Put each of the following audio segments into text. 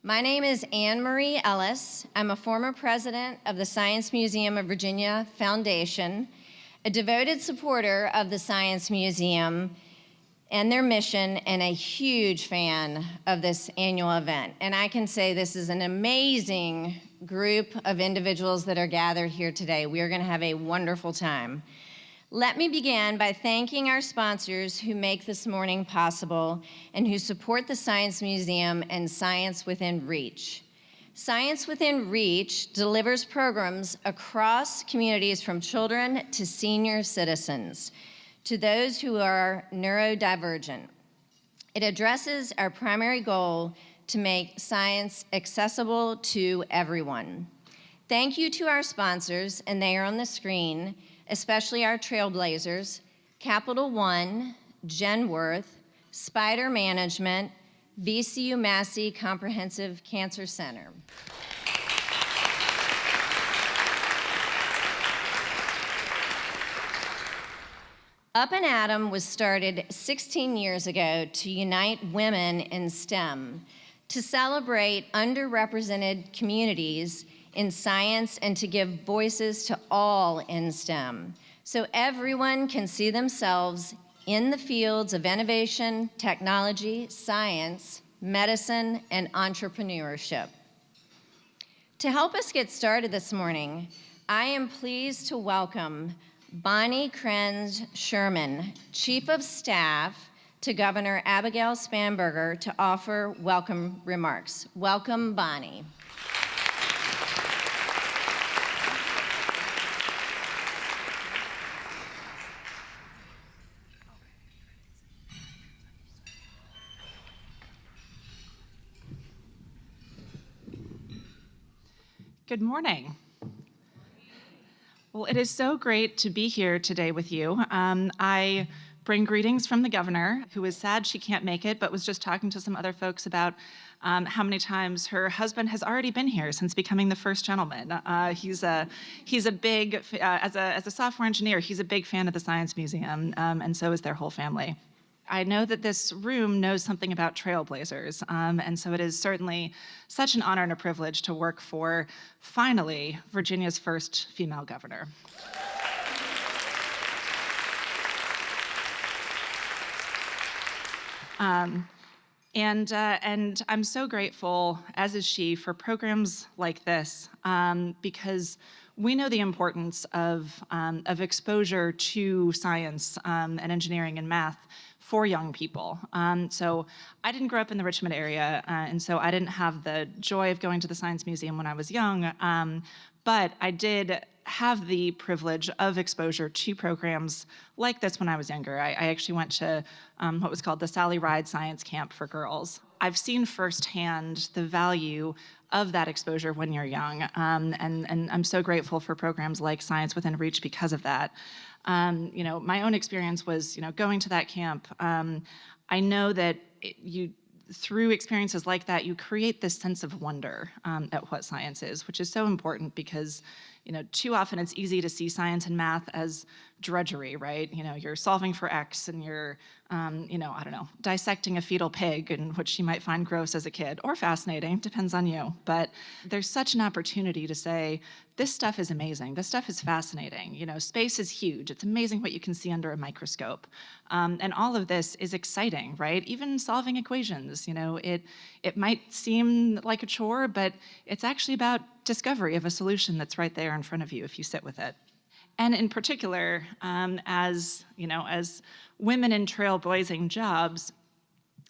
My name is Anne Marie Ellis. I'm a former president of the Science Museum of Virginia Foundation, a devoted supporter of the Science Museum and their mission, and a huge fan of this annual event. And I can say this is an amazing group of individuals that are gathered here today. We are going to have a wonderful time. Let me begin by thanking our sponsors who make this morning possible and who support the Science Museum and Science Within Reach. Science Within Reach delivers programs across communities from children to senior citizens, to those who are neurodivergent. It addresses our primary goal to make science accessible to everyone. Thank you to our sponsors, and they are on the screen, especially our trailblazers, Capital One, Genworth, Spider Management, VCU Massey Comprehensive Cancer Center. Up and Atom was started 16 years ago to unite women in STEM, to celebrate underrepresented communities in science and to give voices to all in STEM, so everyone can see themselves in the fields of innovation, technology, science, medicine, and entrepreneurship. To help us get started this morning, I am pleased to welcome Bonnie Krenz-Schnurman, Chief of Staff to Governor Abigail Spanberger, to offer welcome remarks. Welcome, Bonnie. Good morning. Well, it is so great to be here today with you. I bring greetings from the governor, who is sad she can't make it, but was just talking to some other folks about how many times her husband has already been here since becoming the first gentleman. He's a big, as a software engineer, he's a big fan of the Science Museum, and so is their whole family. I know that this room knows something about trailblazers, and so it is certainly such an honor and a privilege to work for, finally, Virginia's first female governor. And I'm so grateful, as is she, for programs like this, because we know the importance of exposure to science and engineering and math for young people. So I didn't grow up in the Richmond area, and so I didn't have the joy of going to the Science Museum when I was young, but I did have the privilege of exposure to programs like this when I was younger. I actually went to what was called the Sally Ride Science Camp for girls. I've seen firsthand the value of that exposure when you're young, and I'm so grateful for programs like Science Within Reach because of that. My own experience was, going to that camp. I know that through experiences like that, you create this sense of wonder at what science is, which is so important because, too often it's easy to see science and math as drudgery, right? You're solving for X and you're, dissecting a fetal pig, and which you might find gross as a kid, or fascinating, depends on you. But there's such an opportunity to say, this stuff is amazing, this stuff is fascinating. Space is huge, it's amazing what you can see under a microscope. And all of this is exciting, right? Even solving equations, it might seem like a chore, but it's actually about discovery of a solution that's right there in front of you if you sit with it. And in particular, as women in trailblazing jobs,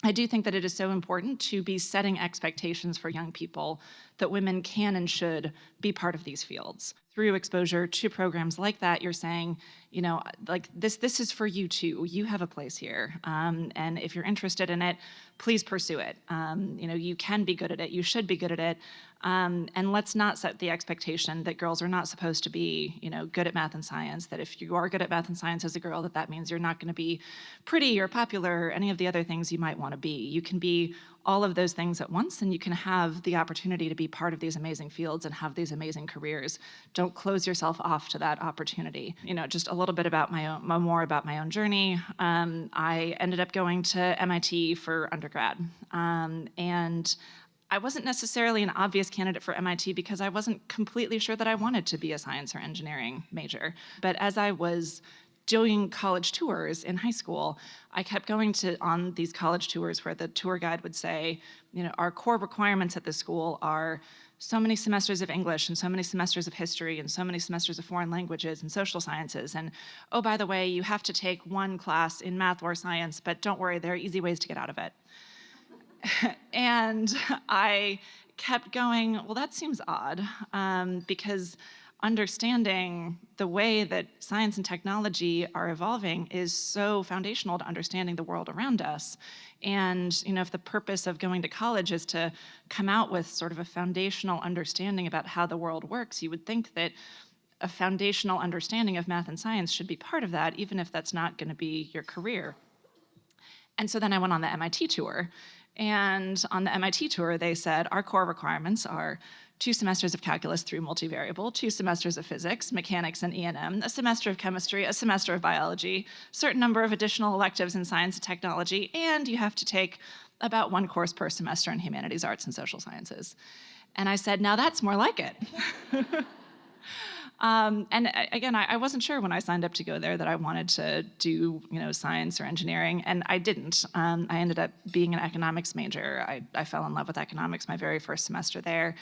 I do think that it is so important to be setting expectations for young people that women can and should be part of these fields. Through exposure to programs like that, you're saying, this is for you too. You have a place here. And if you're interested in it, please pursue it. You can be good at it. You should be good at it. And let's not set the expectation that girls are not supposed to be, good at math and science, that if you are good at math and science as a girl, that means you're not going to be pretty or popular or any of the other things you might want to be. You can be all of those things at once, and you can have the opportunity to be part of these amazing fields and have these amazing careers. Don't close yourself off to that opportunity. Just a little bit about more about my own journey. I ended up going to MIT for undergrad, and I wasn't necessarily an obvious candidate for MIT because I wasn't completely sure that I wanted to be a science or engineering major. But as I was doing college tours in high school, I kept going on these college tours where the tour guide would say, our core requirements at this school are so many semesters of English and so many semesters of history and so many semesters of foreign languages and social sciences. And oh, by the way, you have to take one class in math or science, but don't worry, there are easy ways to get out of it. And I kept going, well, that seems odd, because understanding the way that science and technology are evolving is so foundational to understanding the world around us. And if the purpose of going to college is to come out with sort of a foundational understanding about how the world works, you would think that a foundational understanding of math and science should be part of that, even if that's not going to be your career. And so then I went on the MIT tour. And on the MIT tour, they said, our core requirements are 2 semesters of calculus through multivariable, 2 semesters of physics, mechanics, and E&M, a semester of chemistry, a semester of biology, certain number of additional electives in science and technology, and you have to take about 1 course per semester in humanities, arts, and social sciences. And I said, now that's more like it. And again, I wasn't sure when I signed up to go there that I wanted to do, science or engineering, and I didn't. I ended up being an economics major. I fell in love with economics my very first semester there.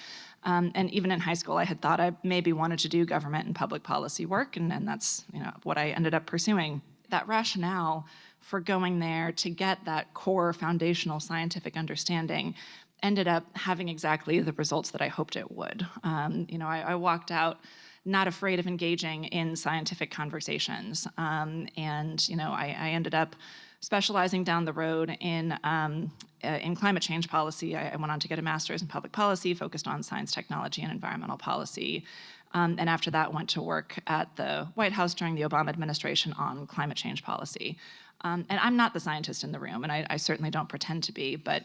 And even in high school, I had thought I maybe wanted to do government and public policy work, and that's, what I ended up pursuing. That rationale for going there to get that core foundational scientific understanding ended up having exactly the results that I hoped it would. I walked out not afraid of engaging in scientific conversations. I ended up specializing down the road in climate change policy. I went on to get a master's in public policy, focused on science, technology, and environmental policy. And after that, went to work at the White House during the Obama administration on climate change policy. And I'm not the scientist in the room, and I certainly don't pretend to be, but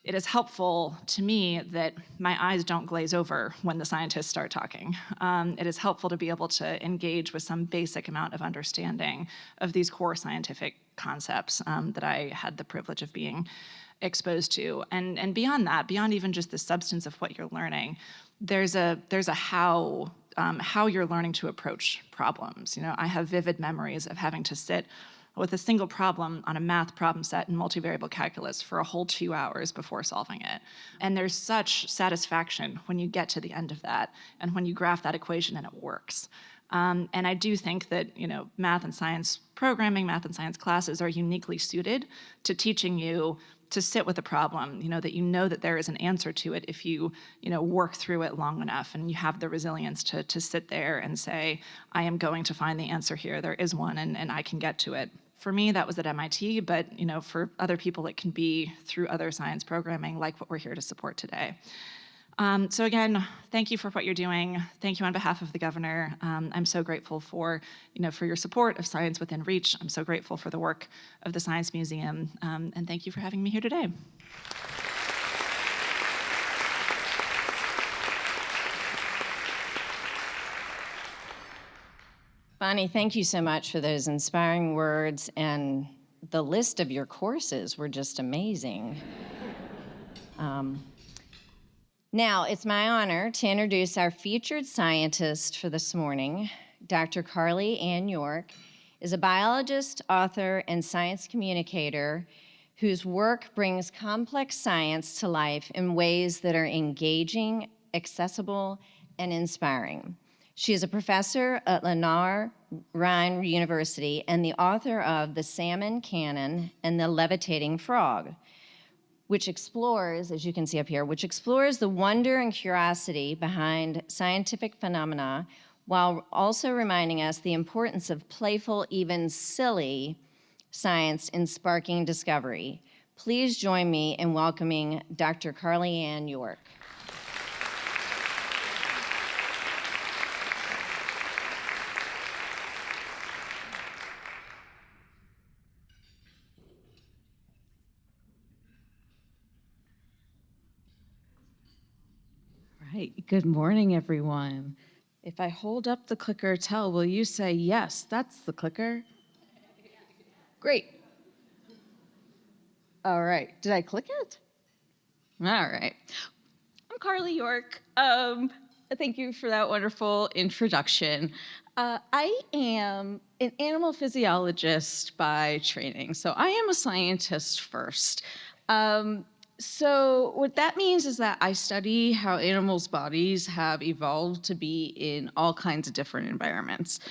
it is helpful to me that my eyes don't glaze over when the scientists start talking. It is helpful to be able to engage with some basic amount of understanding of these core scientific concepts that I had the privilege of being exposed to. And beyond that, beyond even just the substance of what you're learning, there's a how you're learning to approach problems. I have vivid memories of having to sit with a single problem on a math problem set in multivariable calculus for a whole 2 hours before solving it. And there's such satisfaction when you get to the end of that and when you graph that equation and it works. And I do think that, math and science programming, math and science classes are uniquely suited to teaching you to sit with a problem, that there is an answer to it if you, work through it long enough and you have the resilience to sit there and say, I am going to find the answer here. There is one and I can get to it. For me, that was at MIT, but for other people, it can be through other science programming like what we're here to support today. So again, thank you for what you're doing. Thank you on behalf of the governor. I'm so grateful for your support of Science Within Reach. I'm so grateful for the work of the Science Museum, and thank you for having me here today. Bonnie, thank you so much for those inspiring words, and the list of your courses were just amazing. Now, it's my honor to introduce our featured scientist for this morning. Dr. Carly Ann York is a biologist, author, and science communicator whose work brings complex science to life in ways that are engaging, accessible, and inspiring. She is a professor at Lennar-Rhine University and the author of The Salmon Cannon and the Levitating Frog, which explores, as you can see up here, which explores the wonder and curiosity behind scientific phenomena while also reminding us the importance of playful, even silly science in sparking discovery. Please join me in welcoming Dr. Carly Ann York. Right. Good morning, everyone. If I hold up the clicker, will you say, yes, that's the clicker? Great. All right. Did I click it? All right. Carly York. Thank you for that wonderful introduction. I am an animal physiologist by training, so I am a scientist first. So what that means is that I study how animals' bodies have evolved to be in all kinds of different environments.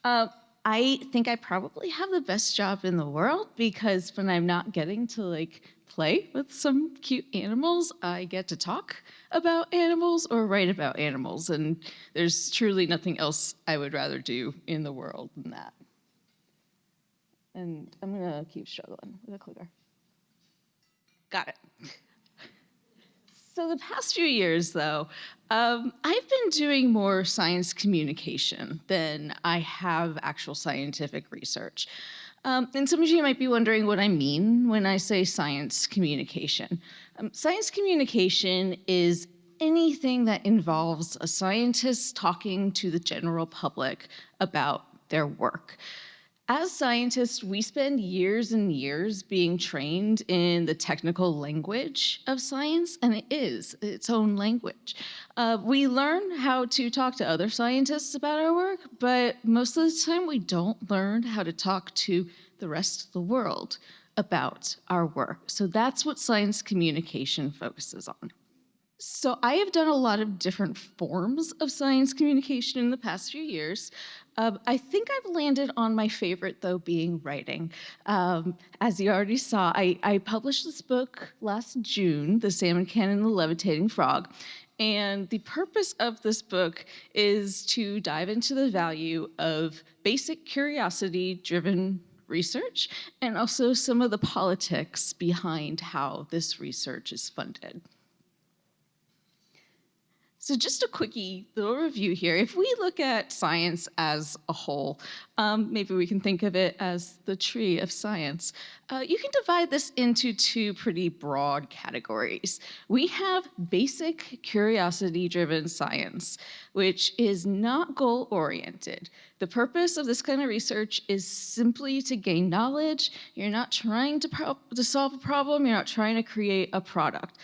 Uh, I think I probably have the best job in the world because when I'm not getting to play with some cute animals, I get to talk about animals or write about animals, and there's truly nothing else I would rather do in the world than that. And I'm gonna keep struggling with a clicker. Got it. So the past few years, though, I've been doing more science communication than I have actual scientific research. And some of you might be wondering what I mean when I say science communication. Science communication is anything that involves a scientist talking to the general public about their work. As scientists, we spend years and years being trained in the technical language of science, and it is its own language. We learn how to talk to other scientists about our work, but most of the time we don't learn how to talk to the rest of the world about our work. So that's what science communication focuses on. So I have done a lot of different forms of science communication in the past few years. I think I've landed on my favorite, though, being writing. As you already saw, I published this book last June, The Salmon Can and the Levitating Frog. And the purpose of this book is to dive into the value of basic curiosity-driven research and also some of the politics behind how this research is funded. So just a quickie little review here. If we look at science as a whole, maybe we can think of it as the tree of science. You can divide this into two pretty broad categories. We have basic curiosity-driven science, which is not goal-oriented. The purpose of this kind of research is simply to gain knowledge. You're not trying to solve a problem. You're not trying to create a product.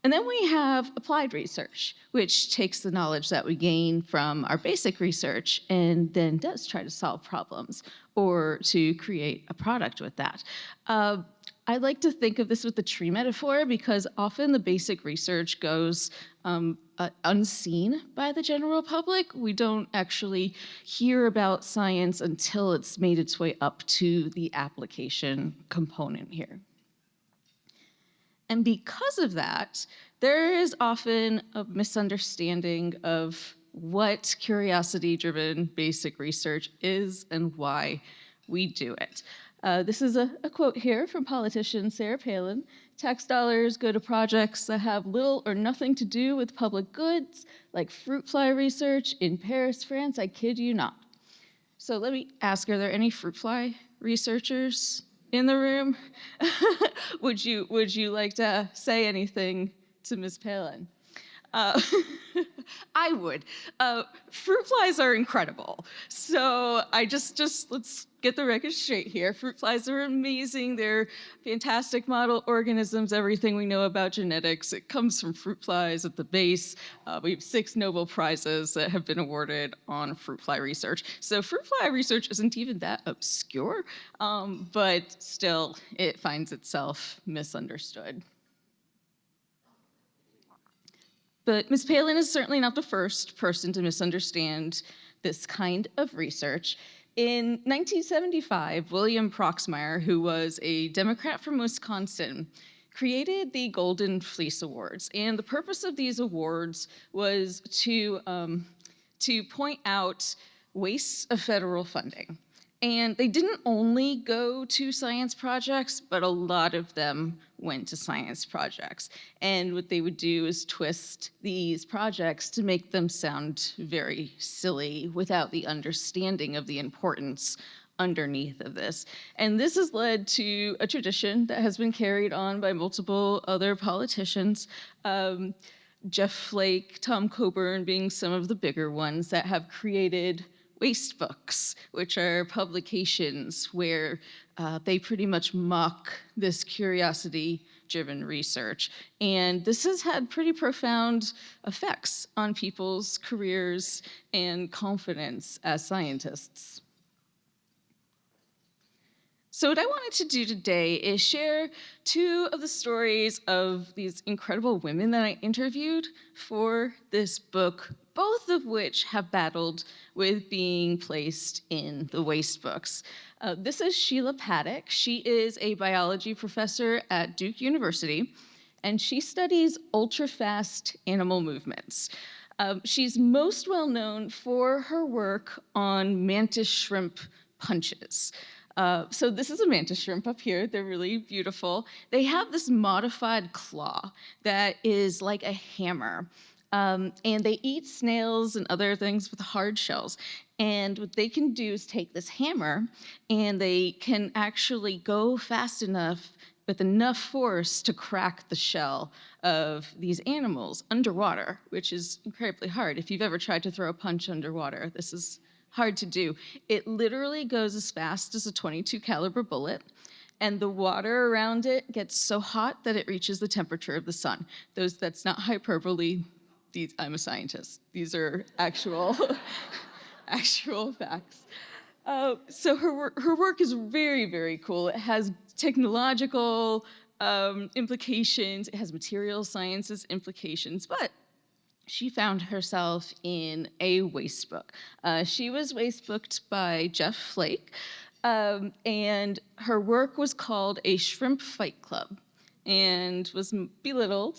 And then we have applied research, which takes the knowledge that we gain from our basic research and then does try to solve problems or to create a product with that. I like to think of this with the tree metaphor because often the basic research goes unseen by the general public. We don't actually hear about science until it's made its way up to the application component here. And because of that, there is often a misunderstanding of what curiosity-driven basic research is and why we do it. This is a quote here from politician Sarah Palin. Tax dollars go to projects that have little or nothing to do with public goods, like fruit fly research in Paris, France. I kid you not. So let me ask, are there any fruit fly researchers in the room? Would you like to say anything to Ms. Palin? I would. Fruit flies are incredible. So let's get the record straight here. Fruit flies are amazing. They're fantastic model organisms. Everything we know about genetics, it comes from fruit flies at the base. We have 6 Nobel Prizes that have been awarded on fruit fly research. So fruit fly research isn't even that obscure, but still it finds itself misunderstood. But Ms. Palin is certainly not the first person to misunderstand this kind of research. In 1975, William Proxmire, who was a Democrat from Wisconsin, created the Golden Fleece Awards. And the purpose of these awards was to point out wastes of federal funding. And they didn't only go to science projects, but a lot of them went to science projects. And what they would do is twist these projects to make them sound very silly without the understanding of the importance underneath of this. And this has led to a tradition that has been carried on by multiple other politicians. Jeff Flake, Tom Coburn being some of the bigger ones that have created waste books, which are publications where they pretty much mock this curiosity driven research. And this has had pretty profound effects on people's careers and confidence as scientists. So what I wanted to do today is share two of the stories of these incredible women that I interviewed for this book, both of which have battled with being placed in the waste books. This is Sheila Paddock. She is a biology professor at Duke University, and she studies ultra-fast animal movements. She's most well known for her work on mantis shrimp punches. So this is a mantis shrimp up here. They're really beautiful. They have this modified claw that is like a hammer. And they eat snails and other things with hard shells. And what they can do is take this hammer and they can actually go fast enough with enough force to crack the shell of these animals underwater, which is incredibly hard. If you've ever tried to throw a punch underwater, this is hard to do. It literally goes as fast as a .22 caliber bullet, and the water around it gets so hot that it reaches the temperature of the sun. That's not hyperbole. I'm a scientist. These are actual, actual facts. So her work is very, very cool. It has technological implications. It has material sciences implications, but she found herself in a waste book. She was waste booked by Jeff Flake, and her work was called A Shrimp Fight Club and was belittled,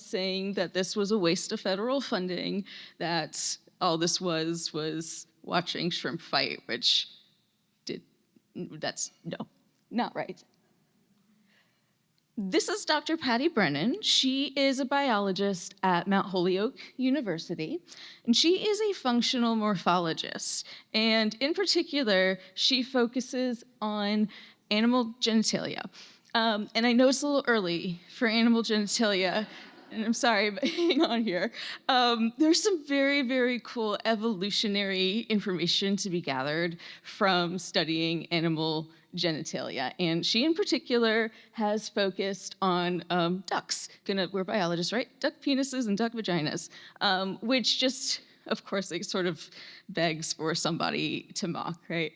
saying that this was a waste of federal funding, that all this was watching shrimp fight, which that's not right. This is Dr. Patty Brennan. She is a biologist at Mount Holyoke University, and she is a functional morphologist. And in particular, she focuses on animal genitalia. And I know it's a little early for animal genitalia, and I'm sorry, but hang on here. There's some very, very cool evolutionary information to be gathered from studying animal genitalia. And she in particular has focused on ducks. We're biologists, right? Duck penises and duck vaginas, which just, of course, it sort of begs for somebody to mock, right?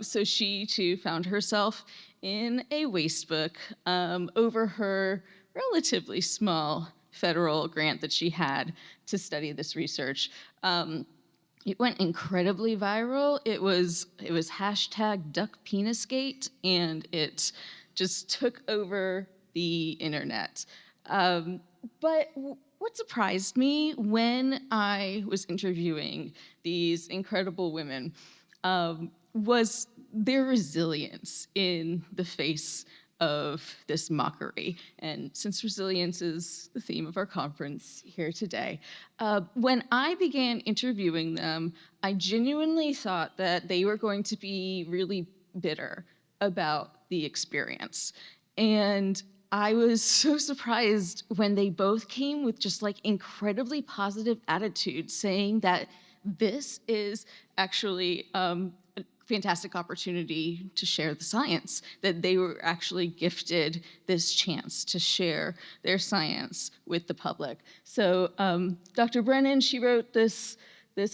So she too found herself in a waste book over her relatively small federal grant that she had to study this research. It went incredibly viral. It was hashtag DuckPenisGate, and it just took over the internet. But what surprised me when I was interviewing these incredible women was their resilience in the face of this mockery. And since resilience is the theme of our conference here today, when I began interviewing them, I genuinely thought that they were going to be really bitter about the experience. And I was so surprised when they both came with just like incredibly positive attitudes, saying that this is actually a fantastic opportunity to share the science, that they were actually gifted this chance to share their science with the public. So Dr. Brennan, she wrote this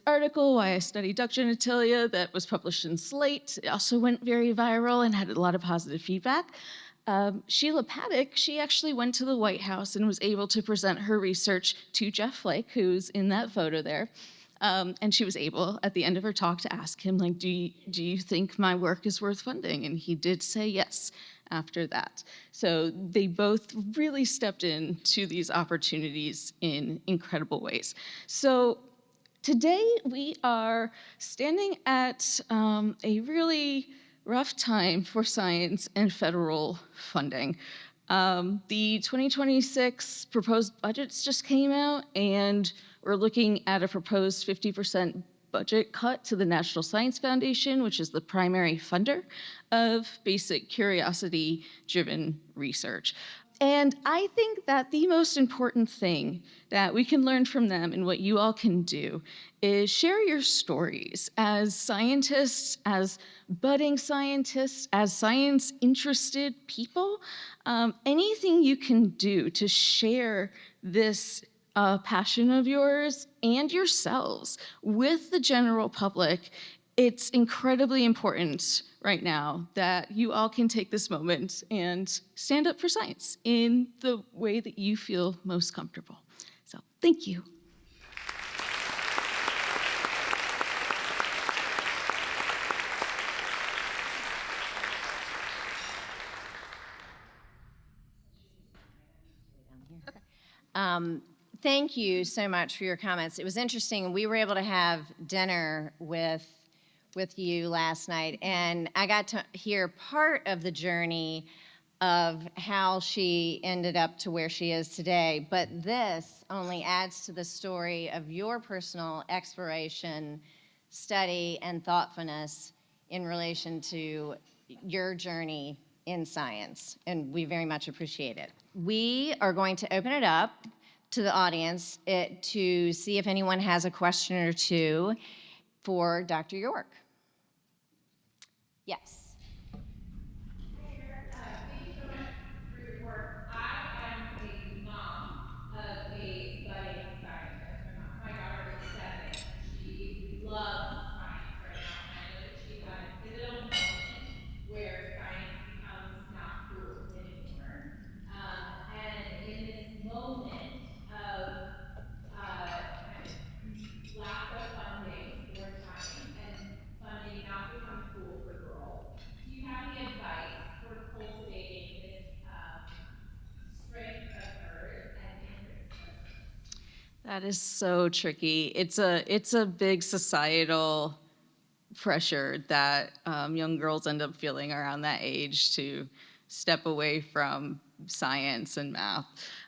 article, Why I Study Duck Genitalia, that was published in Slate. It also went very viral and had a lot of positive feedback. Sheila Paddock, she actually went to the White House and was able to present her research to Jeff Flake, who's in that photo there. And she was able, at the end of her talk, to ask him, like, do you think my work is worth funding? And he did say yes after that. So they both really stepped into these opportunities in incredible ways. So today we are standing at a really rough time for science and federal funding. The 2026 proposed budgets just came out, and we're looking at a proposed 50% budget cut to the National Science Foundation, which is the primary funder of basic curiosity-driven research. And I think that the most important thing that we can learn from them and what you all can do is share your stories as scientists, as budding scientists, as science-interested people. Anything you can do to share this passion of yours and yourselves with the general public, it's incredibly important right now that you all can take this moment and stand up for science in the way that you feel most comfortable. So thank you. Thank you so much for your comments. It was interesting. We were able to have dinner with you last night, and I got to hear part of the journey of how she ended up to where she is today. But this only adds to the story of your personal exploration, study, and thoughtfulness in relation to your journey in science, and we very much appreciate it. We are going to open it up to the audience to see if anyone has a question or two for Dr. York. Yes. Thank you so much for your work. I am a mom of a budding scientist. My daughter is 7. She loves science right now, and I know that she's at a pivotal moment where science becomes not cool anymore. And in this moment of kind of lack of funding for science and funding not become cool for girls, do you have any advice for cultivating this strength of hers and interest of hers? That is so tricky. It's a big societal pressure that young girls end up feeling around that age to step away from science and math.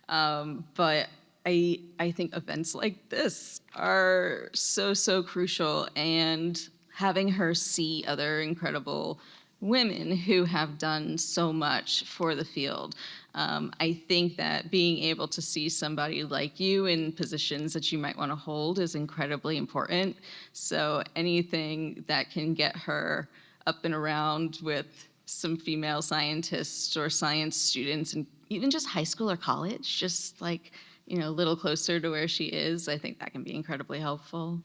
But I think events like this are so crucial, and having her see other incredible women who have done so much for the field. I think that being able to see somebody like you in positions that you might want to hold is incredibly important. So anything that can get her up and around with some female scientists or science students, and even just high school or college, just like, a little closer to where she is, I think that can be incredibly helpful.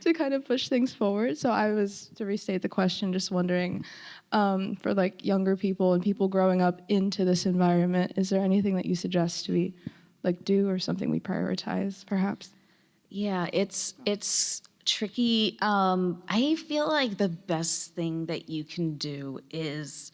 To kind of push things forward. So I was, to restate the question, just wondering, for like younger people and people growing up into this environment, is there anything that you suggest we like do, or something we prioritize perhaps? Yeah, it's tricky. I feel like the best thing that you can do is,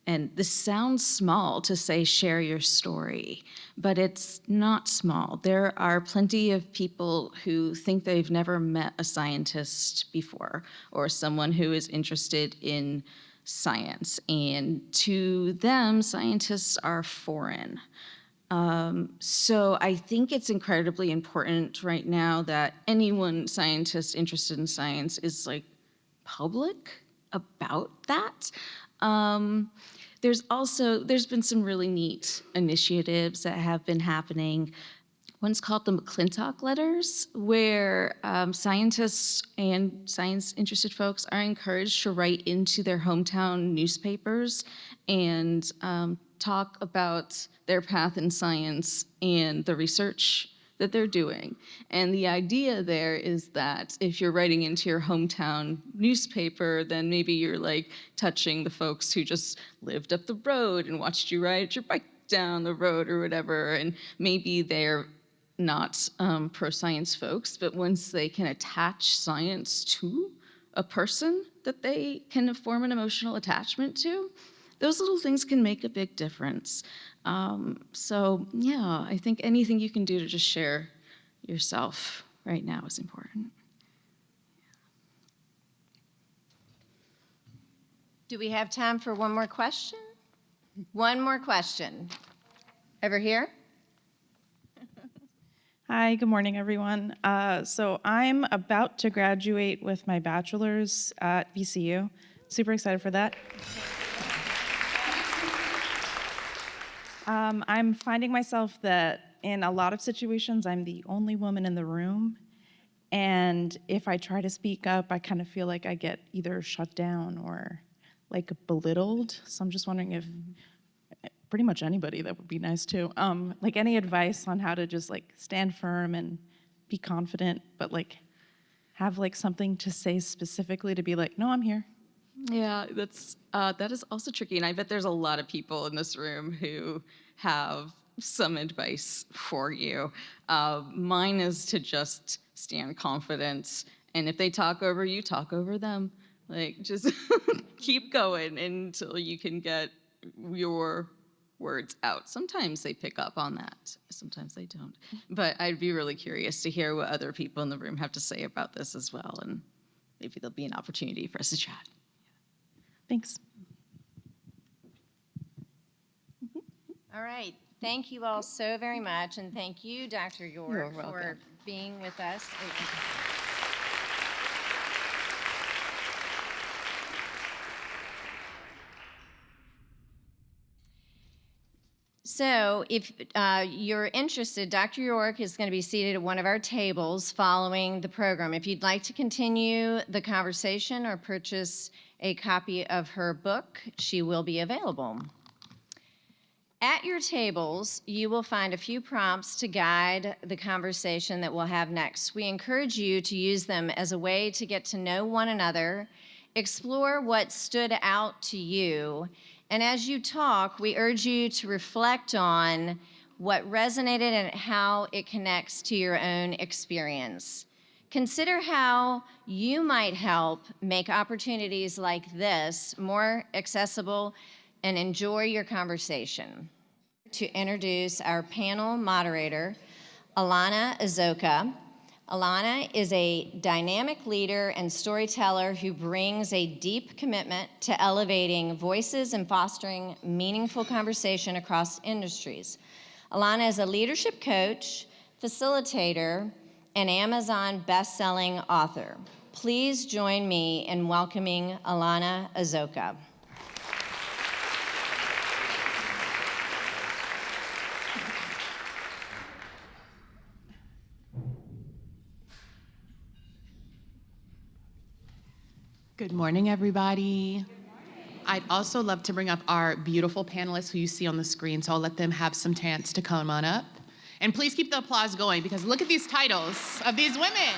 and this sounds small to say share your story, but it's not small. There are plenty of people who think they've never met a scientist before, or someone who is interested in science, and to them, scientists are foreign. So I think it's incredibly important right now that anyone scientist interested in science is like public about that. There's been some really neat initiatives that have been happening. One's called the McClintock Letters, where scientists and science-interested folks are encouraged to write into their hometown newspapers and talk about their path in science and the research that they're doing. And the idea there is that if you're writing into your hometown newspaper, then maybe you're like touching the folks who just lived up the road and watched you ride your bike down the road or whatever, and maybe they're not pro-science folks, but once they can attach science to a person that they can form an emotional attachment to, those little things can make a big difference. So yeah, I think anything you can do to just share yourself right now is important. Do we have time for one more question? One more question. Over here? Hi, good morning, everyone. So I'm about to graduate with my bachelor's at VCU. Super excited for that. I'm finding myself that in a lot of situations, I'm the only woman in the room. And if I try to speak up, I kind of feel like I get either shut down or like belittled. So I'm just wondering if pretty much anybody, that would be nice too. Like any advice on how to just like stand firm and be confident, but like have like something to say specifically to be like, no, I'm here. Yeah, that is also tricky, and I bet there's a lot of people in this room who have some advice for you. Mine is to just stand confident, and if they talk over you, talk over them. Like, just keep going until you can get your words out. Sometimes they pick up on that, sometimes they don't. But I'd be really curious to hear what other people in the room have to say about this as well, and maybe there'll be an opportunity for us to chat. Thanks. All right. Thank you all so very much, and thank you, Dr. York, for being with us. So if you're interested, Dr. York is going to be seated at one of our tables following the program. If you'd like to continue the conversation or purchase a copy of her book, she will be available. At your tables, you will find a few prompts to guide the conversation that we'll have next. We encourage you to use them as a way to get to know one another, explore what stood out to you, and as you talk, we urge you to reflect on what resonated and how it connects to your own experience. Consider how you might help make opportunities like this more accessible and enjoy your conversation. To introduce our panel moderator, Alana Azoka. Alana is a dynamic leader and storyteller who brings a deep commitment to elevating voices and fostering meaningful conversation across industries. Alana is a leadership coach, facilitator, and Amazon best-selling author. Please join me in welcoming Alana Azoka. Good morning, everybody. I'd also love to bring up our beautiful panelists who you see on the screen, so I'll let them have some chance to come on up. And please keep the applause going, because look at these titles of these women.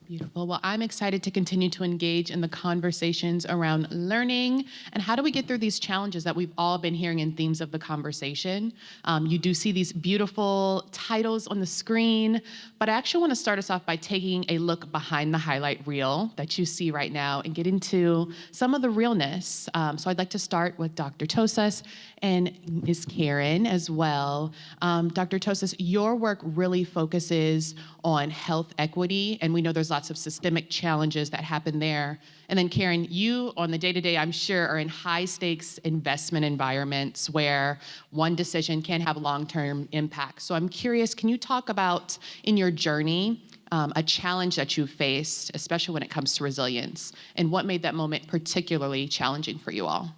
Beautiful. Well, I'm excited to continue to engage in the conversations around learning and how do we get through these challenges that we've all been hearing in themes of the conversation. You do see these beautiful titles on the screen, but I actually want to start us off by taking a look behind the highlight reel that you see right now and get into some of the realness. So I'd like to start with Dr. Tosas and Ms. Karen as well. Dr. Tosas, your work really focuses on health equity, and we know there's lots of systemic challenges that happen there. And then Karen, you on the day-to-day, I'm sure, are in high-stakes investment environments where one decision can have long-term impact. So I'm curious, can you talk about, in your journey, a challenge that you faced, especially when it comes to resilience, and what made that moment particularly challenging for you all?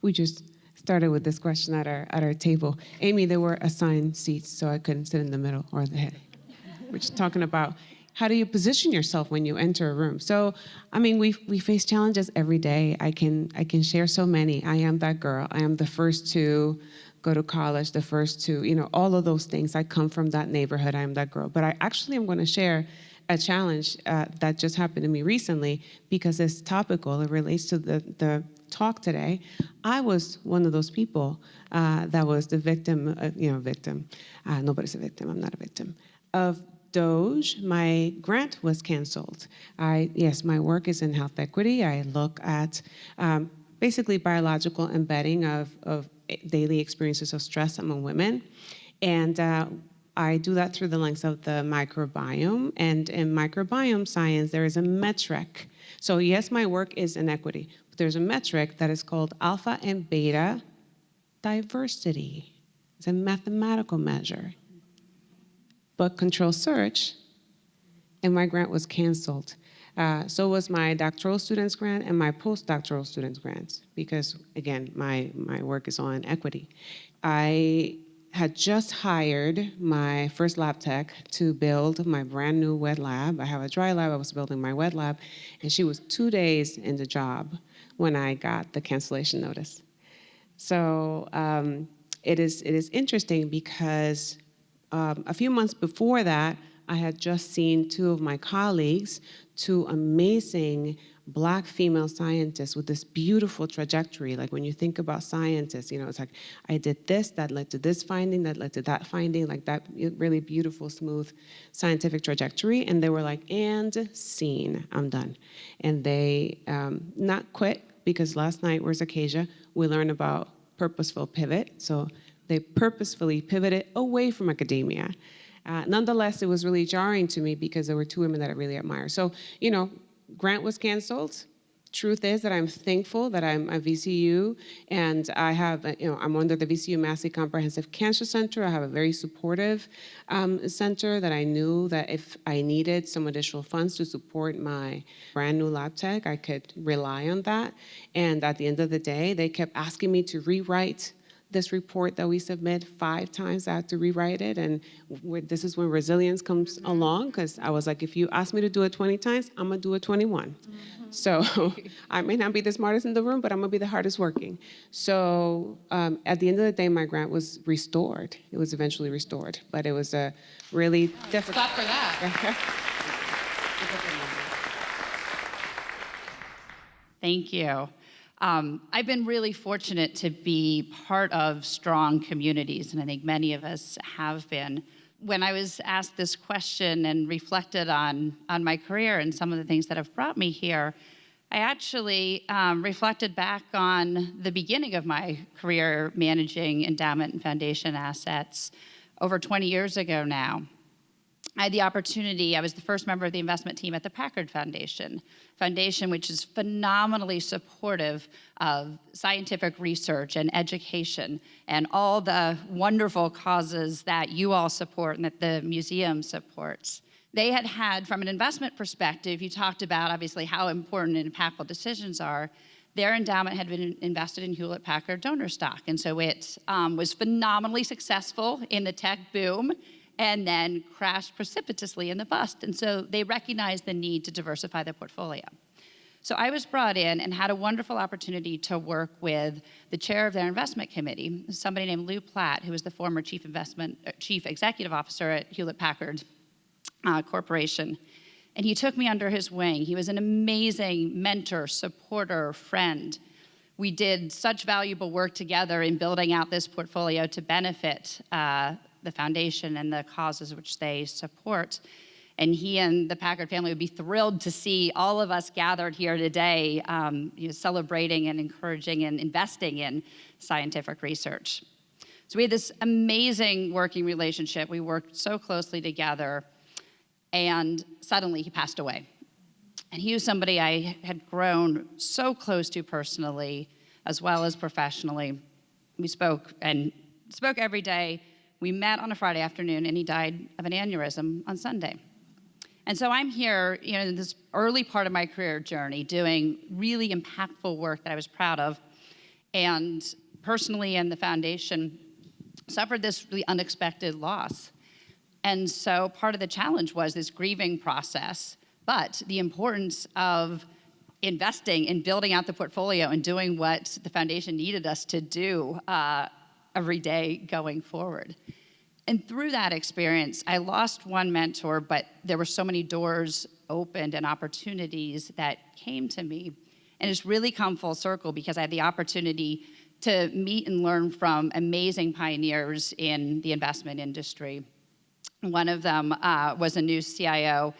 We just started with this question at our table. Amy, there were assigned seats, so I couldn't sit in the middle or the head. We're just talking about how do you position yourself when you enter a room. So, I mean, we face challenges every day. I can share so many. I am that girl. I am the first to go to college, the first to, all of those things. I come from that neighborhood. I am that girl. But I actually am going to share a challenge that just happened to me recently because it's topical. It relates to the talk today. I was one of those people that was the victim, nobody's a victim, I'm not a victim, of Doge. My grant was canceled. Yes, my work is in health equity. I look at basically biological embedding of daily experiences of stress among women. And I do that through the lens of the microbiome. And in microbiome science, there is a metric. So yes, my work is in equity. But there's a metric that is called alpha and beta diversity. It's a mathematical measure. But control search, and my grant was canceled. So was my doctoral students grant and my postdoctoral students grants, because again, my work is on equity. I had just hired my first lab tech to build my brand new wet lab. I have a dry lab, I was building my wet lab, and she was 2 days in the job when I got the cancellation notice. So it is interesting because a few months before that, I had just seen 2 of my colleagues, 2 amazing Black female scientists with this beautiful trajectory. Like when you think about scientists, it's like, I did this, that led to this finding, that led to that finding, like that really beautiful, smooth scientific trajectory. And they were like, and scene, I'm done. And they not quit, because last night, where's Acacia? We learned about purposeful pivot. So they purposefully pivoted away from academia. Nonetheless, it was really jarring to me because there were 2 women that I really admire. So, grant was canceled. Truth is that I'm thankful that I'm a VCU, and I have, I'm under the VCU Massey Comprehensive Cancer Center. I have a very supportive center that I knew that if I needed some additional funds to support my brand new lab tech, I could rely on that. And at the end of the day, they kept asking me to rewrite this report that we submit 5 times. I had to rewrite it, and this is when resilience comes along, because I was like, if you ask me to do it 20 times, I'm gonna do it 21. So I may not be the smartest in the room, but I'm gonna be the hardest working. So at the end of the day, my grant was restored. It was eventually restored, but it was a really difficult. Stop for that. Thank you. I've been really fortunate to be part of strong communities, and I think many of us have been. When I was asked this question and reflected on my career and some of the things that have brought me here, I actually reflected back on the beginning of my career managing endowment and foundation assets over 20 years ago now. I had the opportunity, I was the first member of the investment team at the Packard Foundation, which is phenomenally supportive of scientific research and education and all the wonderful causes that you all support and that the museum supports. They had, from an investment perspective, you talked about obviously how important and impactful decisions are. Their endowment had been invested in Hewlett-Packard donor stock, and so it was phenomenally successful in the tech boom, and then crashed precipitously in the bust. And so they recognized the need to diversify the portfolio. So I was brought in and had a wonderful opportunity to work with the chair of their investment committee, somebody named Lou Platt, who was the former chief executive officer at Hewlett-Packard Corporation. And he took me under his wing. He was an amazing mentor, supporter, friend. We did such valuable work together in building out this portfolio to benefit the foundation and the causes which they support. And he and the Packard family would be thrilled to see all of us gathered here today, celebrating and encouraging and investing in scientific research. So we had this amazing working relationship. We worked so closely together, and suddenly he passed away. And he was somebody I had grown so close to personally, as well as professionally. We spoke every day. We met on a Friday afternoon, and he died of an aneurysm on Sunday. And so I'm here, in this early part of my career journey, doing really impactful work that I was proud of, and personally and the foundation suffered this really unexpected loss. And so part of the challenge was this grieving process, but the importance of investing in building out the portfolio and doing what the foundation needed us to do every day going forward. And through that experience, I lost one mentor, but there were so many doors opened and opportunities that came to me. And it's really come full circle because I had the opportunity to meet and learn from amazing pioneers in the investment industry. One of them was a new CIO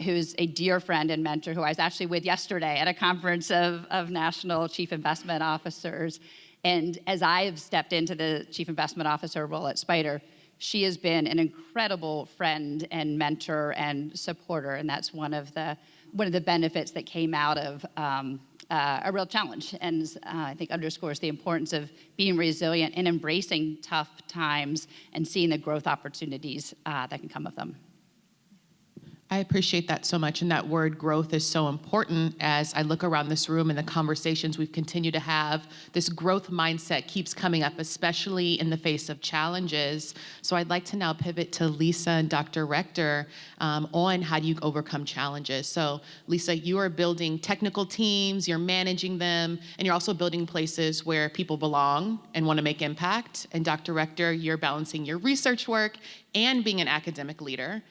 who's a dear friend and mentor who I was actually with yesterday at a conference of national chief investment officers. And as I've stepped into the chief investment officer role at Spider, she has been an incredible friend and mentor and supporter, and that's one of the benefits that came out of a real challenge, and I think underscores the importance of being resilient and embracing tough times and seeing the growth opportunities that can come of them. I appreciate that so much, and that word growth is so important. As I look around this room and the conversations we've continued to have, this growth mindset keeps coming up, especially in the face of challenges. So I'd like to now pivot to Lisa and Dr. Rector on how do you overcome challenges. So Lisa, you are building technical teams, you're managing them, and you're also building places where people belong and want to make impact. And Dr. Rector, you're balancing your research work and being an academic leader.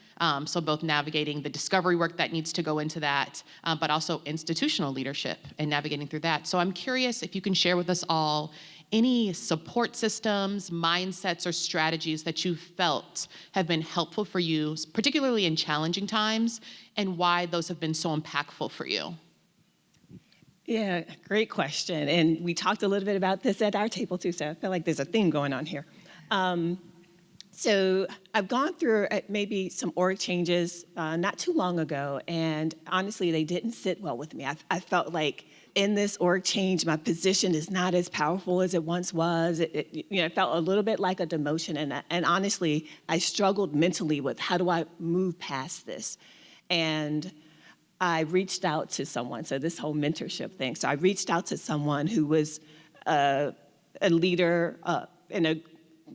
So both navigating the discovery work that needs to go into that, but also institutional leadership and navigating through that. So I'm curious if you can share with us all any support systems, mindsets, or strategies that you felt have been helpful for you, particularly in challenging times, and why those have been so impactful for you. Yeah, great question. And we talked a little bit about this at our table too, so I feel like there's a theme going on here. So I've gone through maybe some org changes not too long ago, and honestly, they didn't sit well with me. I felt like in this org change, my position is not as powerful as it once was. It felt a little bit like a demotion, and honestly, I struggled mentally with how do I move past this? And I reached out to someone, so this whole mentorship thing. So I reached out to someone who was a leader in a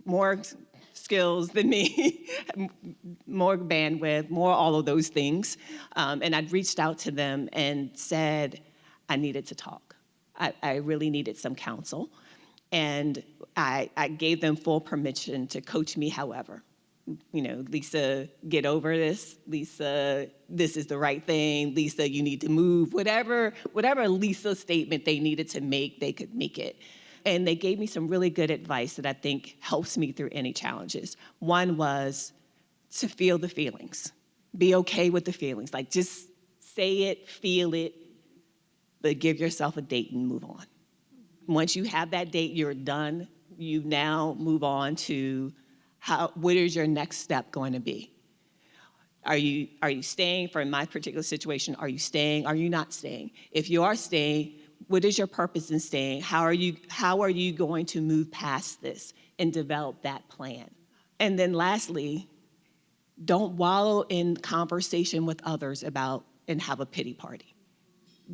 more skills than me, more bandwidth, more all of those things. And I'd reached out to them and said I needed to talk. I really needed some counsel. And I gave them full permission to coach me however. Lisa, get over this. Lisa, this is the right thing. Lisa, you need to move. Whatever Lisa statement they needed to make, they could make it. And they gave me some really good advice that I think helps me through any challenges. One was to feel the feelings. Be okay with the feelings. Like just say it, feel it, but give yourself a date and move on. Once you have that date, you're done. You now move on to what is your next step going to be? Are you staying? For my particular situation, are you staying? Are you not staying? If you are staying, what is your purpose in staying? How are you going to move past this and develop that plan? And then lastly, don't wallow in conversation with others about and have a pity party.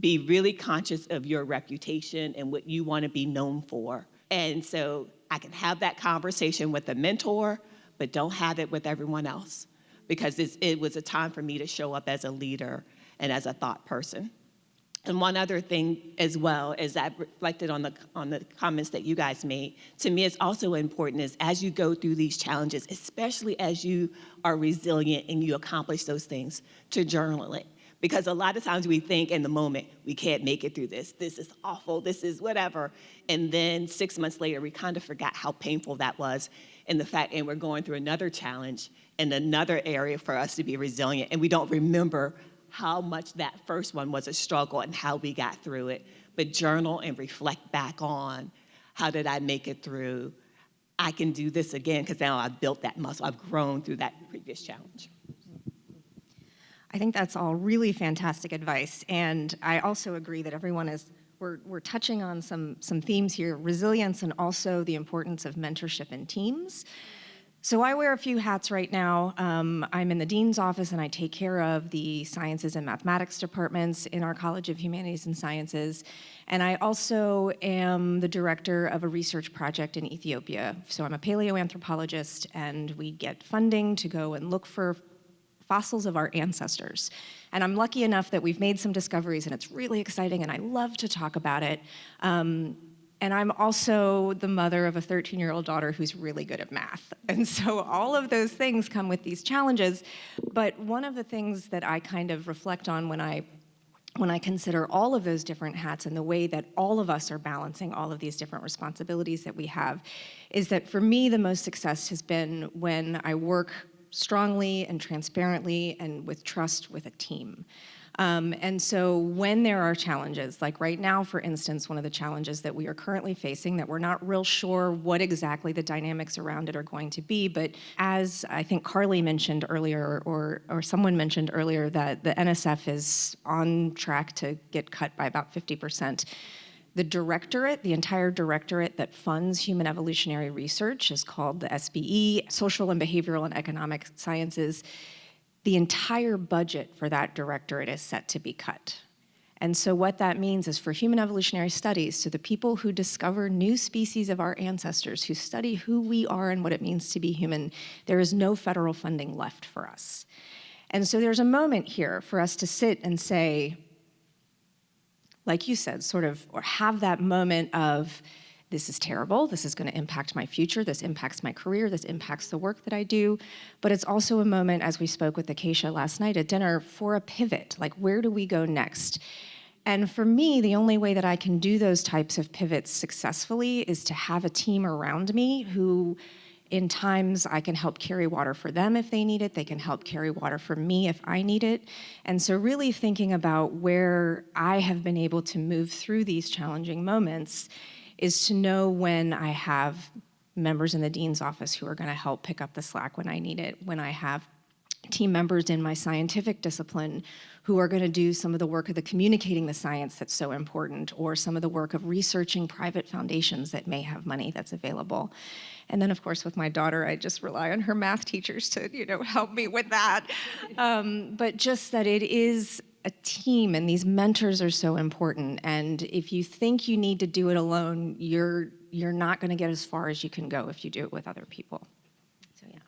Be really conscious of your reputation and what you want to be known for. And so I can have that conversation with a mentor, but don't have it with everyone else, because it was a time for me to show up as a leader and as a thought person. And one other thing as well, as I reflected on the comments that you guys made, to me it's also important is as you go through these challenges, especially as you are resilient and you accomplish those things, to journal it. Because a lot of times we think in the moment, we can't make it through this is awful, this is whatever. And then 6 months later, we kind of forgot how painful that was and we're going through another challenge in another area for us to be resilient, and we don't remember how much that first one was a struggle and how we got through it. But journal and reflect back on, how did I make it through? I can do this again because now I've built that muscle. I've grown through that previous challenge. I think that's all really fantastic advice. And I also agree that we're touching on some themes here, resilience and also the importance of mentorship in teams. So I wear a few hats right now. I'm in the dean's office and I take care of the sciences and mathematics departments in our College of Humanities and Sciences. And I also am the director of a research project in Ethiopia. So I'm a paleoanthropologist and we get funding to go and look for fossils of our ancestors. And I'm lucky enough that we've made some discoveries and it's really exciting and I love to talk about it. And I'm also the mother of a 13-year-old daughter who's really good at math. And so all of those things come with these challenges. But one of the things that I kind of reflect on when I consider all of those different hats and the way that all of us are balancing all of these different responsibilities that we have is that for me, the most success has been when I work strongly and transparently and with trust with a team. And so when there are challenges, like right now, for instance, one of the challenges that we are currently facing that we're not real sure what exactly the dynamics around it are going to be, but as I think Carly mentioned earlier, or someone mentioned earlier, that the NSF is on track to get cut by about 50%. The directorate, the entire directorate that funds human evolutionary research is called the SBE, Social and Behavioral and Economic Sciences. The entire budget for that directorate is set to be cut. And so what that means is for human evolutionary studies, so the people who discover new species of our ancestors, who study who we are and what it means to be human, there is no federal funding left for us. And so there's a moment here for us to sit and say, like you said, sort of, or have that moment of, this is terrible, this is going to impact my future, this impacts my career, this impacts the work that I do. But it's also a moment, as we spoke with Acacia last night at dinner, for a pivot. Like, where do we go next? And for me, the only way that I can do those types of pivots successfully is to have a team around me who, in times, I can help carry water for them if they need it. They can help carry water for me if I need it. And so really thinking about where I have been able to move through these challenging moments is to know when I have members in the dean's office who are going to help pick up the slack when I need it, when I have team members in my scientific discipline who are going to do some of the work of the communicating the science that's so important, or some of the work of researching private foundations that may have money that's available. And then, of course, with my daughter, I just rely on her math teachers to, help me with that. But just that it is a team, and these mentors are so important. And if you think you need to do it alone, you're not going to get as far as you can go if you do it with other people. So yeah.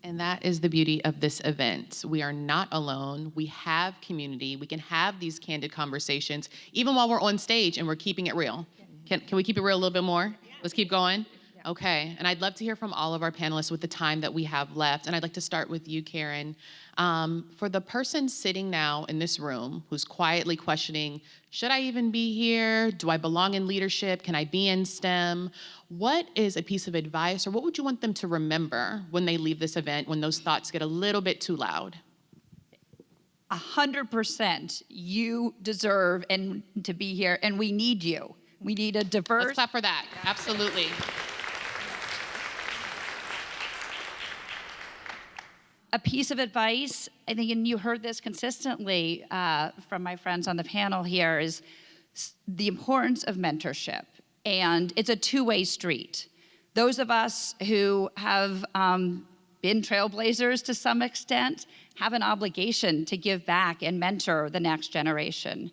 And that is the beauty of this event. We are not alone. We have community. We can have these candid conversations, even while we're on stage and we're keeping it real. Can we keep it real a little bit more? Let's keep going. Okay, and I'd love to hear from all of our panelists with the time that we have left. And I'd like to start with you, Karen. For the person sitting now in this room who's quietly questioning, should I even be here? Do I belong in leadership? Can I be in STEM? What is a piece of advice, or what would you want them to remember when they leave this event, when those thoughts get a little bit too loud? 100%, you deserve to be here, and we need you. We need a diverse... Let's clap for that, absolutely. A piece of advice, I think, and you heard this consistently from my friends on the panel here, is the importance of mentorship. And it's a two-way street. Those of us who have been trailblazers to some extent have an obligation to give back and mentor the next generation.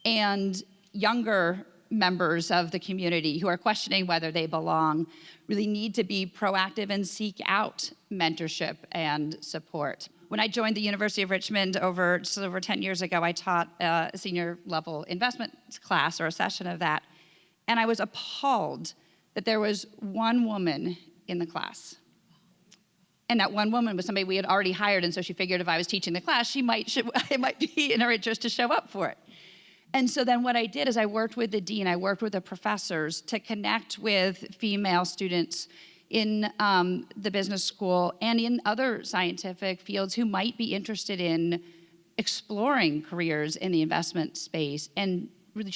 And younger members of the community who are questioning whether they belong really need to be proactive and seek out mentorship and support. When I joined the University of Richmond just over 10 years ago, I taught a senior level investment class, or a session of that, and I was appalled that there was one woman in the class. And that one woman was somebody we had already hired, and so she figured if I was teaching the class, it might be in her interest to show up for it. And so then what I did is I worked with the dean, I worked with the professors to connect with female students in the business school and in other scientific fields who might be interested in exploring careers in the investment space, and really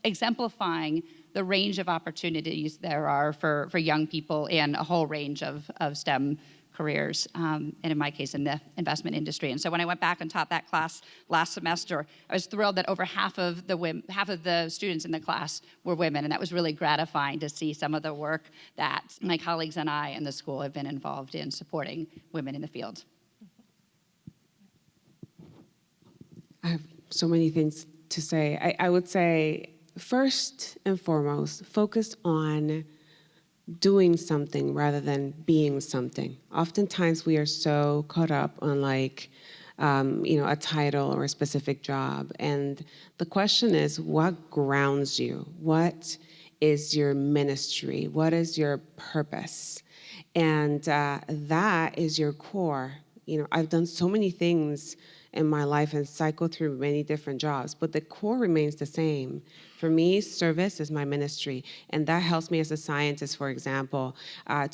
exemplifying the range of opportunities there are for young people in a whole range of STEM careers, and in my case, in the investment industry. And so when I went back and taught that class last semester, I was thrilled that over half of the students in the class were women, and that was really gratifying to see some of the work that my colleagues and I and the school have been involved in supporting women in the field. I have so many things to say. I would say, first and foremost, focus on doing something rather than being something. Oftentimes we are so caught up on a title or a specific job. And the question is, what grounds you? What is your ministry? What is your purpose? And that is your core. I've done so many things in my life and cycled through many different jobs, but the core remains the same. For me, service is my ministry, and that helps me as a scientist, for example,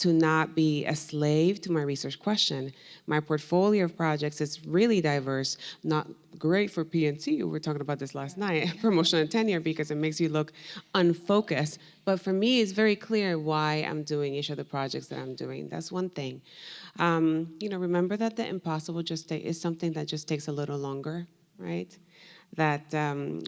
to not be a slave to my research question. My portfolio of projects is really diverse, not great for PNC, we were talking about this last night, promotion and tenure, because it makes you look unfocused. But for me, it's very clear why I'm doing each of the projects that I'm doing. That's one thing. Remember that the impossible is something that just takes a little longer, right? That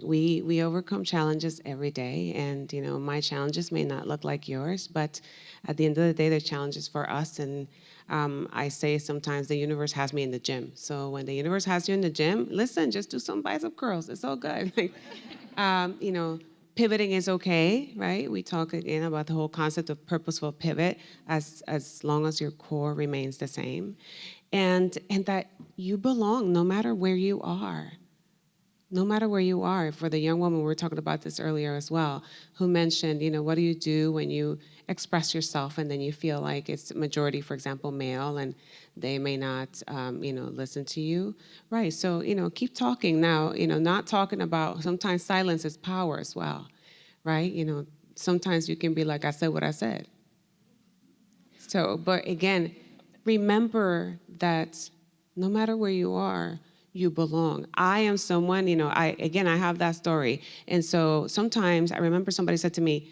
we overcome challenges every day, and my challenges may not look like yours, but at the end of the day, they're challenges for us. And I say sometimes the universe has me in the gym. So when the universe has you in the gym, listen, just do some bicep curls. It's all good. Pivoting is okay, right? We talk again about the whole concept of purposeful pivot as long as your core remains the same, and that you belong no matter where you are. No matter where you are. For the young woman, we were talking about this earlier as well, who mentioned, what do you do when you express yourself and then you feel like it's majority, for example, male, and they may not, listen to you, right? So, keep talking. Now, not talking about, sometimes silence is power as well, right? Sometimes you can be like, I said what I said. So, but again, remember that no matter where you are, you belong. I am someone, I have that story. And so sometimes I remember somebody said to me,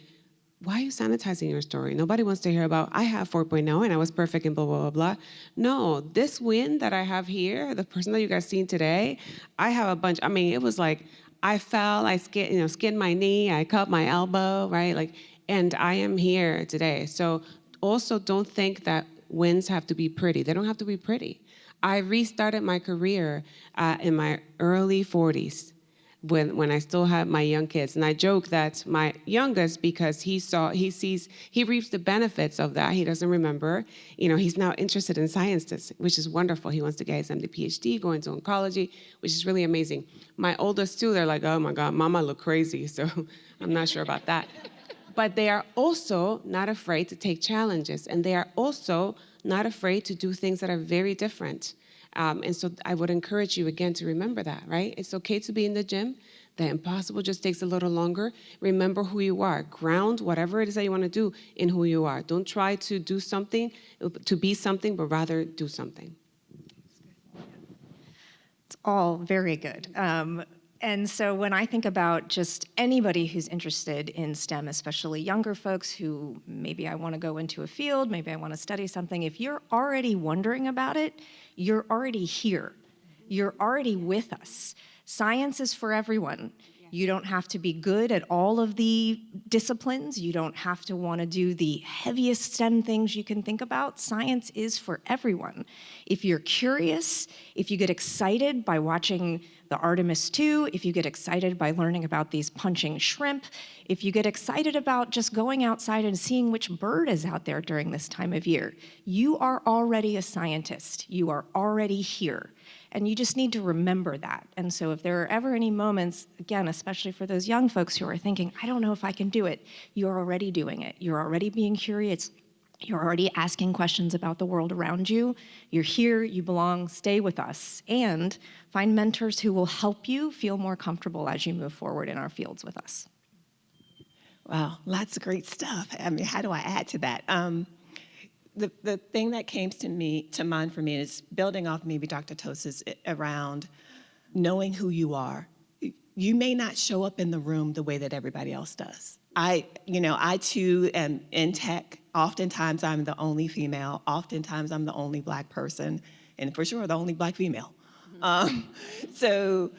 why are you sanitizing your story? Nobody wants to hear about, I have 4.0 and I was perfect and blah, blah, blah, blah. No, this win that I have here, the person that you guys seen today, I have a bunch, it was like, I fell, I skinned my knee, I cut my elbow, right? And I am here today. So also don't think that wins have to be pretty. They don't have to be pretty. I restarted my career in my early 40s when I still had my young kids. And I joke that my youngest, because he reaps the benefits of that. He doesn't remember. He's now interested in science, which is wonderful. He wants to get his MD, PhD, go into oncology, which is really amazing. My oldest too, they're like, oh my God, mama look crazy. So I'm not sure about that. But they are also not afraid to take challenges. And they are also not afraid to do things that are very different. And so I would encourage you again to remember that, right? It's okay to be in the gym. The impossible just takes a little longer. Remember who you are. Ground whatever it is that you want to do in who you are. Don't try to do something, to be something, but rather do something. It's all very good. And so when I think about just anybody who's interested in STEM, especially younger folks who maybe I want to go into a field, maybe I want to study something, if you're already wondering about it, you're already here. You're already with us. Science is for everyone. You don't have to be good at all of the disciplines. You don't have to want to do the heaviest STEM things you can think about. Science is for everyone. If you're curious, if you get excited by watching the Artemis II, if you get excited by learning about these punching shrimp, if you get excited about just going outside and seeing which bird is out there during this time of year, you are already a scientist. You are already here. And you just need to remember that. And so if there are ever any moments, again, especially for those young folks who are thinking, I don't know if I can do it, you're already doing it. You're already being curious. You're already asking questions about the world around you. You're here, you belong, stay with us. And find mentors who will help you feel more comfortable as you move forward in our fields with us. Wow, lots of great stuff. How do I add to that? The thing that came to mind for me is building off maybe Dr. Tosa's around knowing who you are. You may not show up in the room the way that everybody else does. I too am in tech. Oftentimes I'm the only female. Oftentimes I'm the only Black person, and for sure the only Black female. So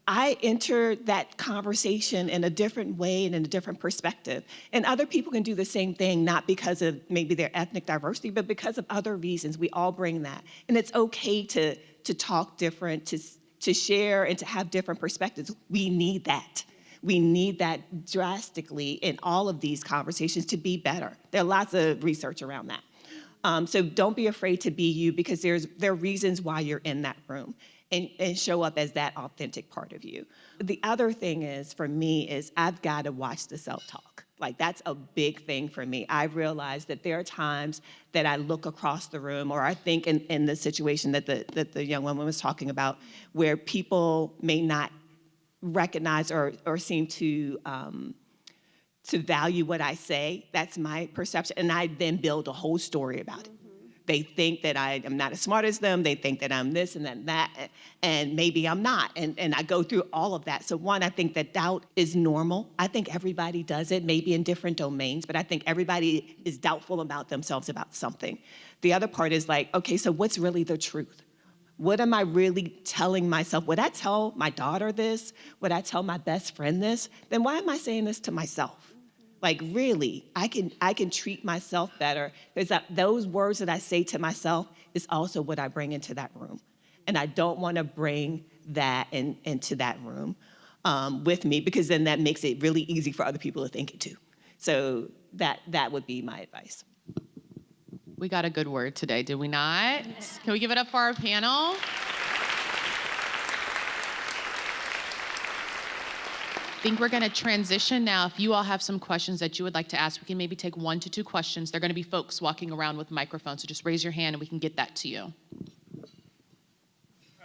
I enter that conversation in a different way and in a different perspective. And other people can do the same thing, not because of maybe their ethnic diversity, but because of other reasons. We all bring that. And it's okay to talk different, to share and to have different perspectives. We need that. We need that drastically in all of these conversations to be better. There are lots of research around that. So don't be afraid to be you, because there are reasons why you're in that room. And show up as that authentic part of you. The other thing is, for me, is I've got to watch the self-talk. That's a big thing for me. I realize that there are times that I look across the room, or I think in the situation that the young woman was talking about, where people may not recognize or seem to value what I say. That's my perception. And I then build a whole story about it. They think that I am not as smart as them. They think that I'm this and that, and maybe I'm not. And I go through all of that. So one, I think that doubt is normal. I think everybody does it, maybe in different domains, but I think everybody is doubtful about themselves about something. The other part is like, okay, so what's really the truth? What am I really telling myself? Would I tell my daughter this? Would I tell my best friend this? Then why am I saying this to myself? Like, really, I can treat myself better. Because those words that I say to myself is also what I bring into that room. And I don't want to bring that into that room with me, because then that makes it really easy for other people to think it too. So that would be my advice. We got a good word today, did we not? Can we give it up for our panel? I think we're going to transition now. If you all have some questions that you would like to ask, we can maybe take 1 to 2 questions. There are going to be folks walking around with microphones, so just raise your hand and we can get that to you. All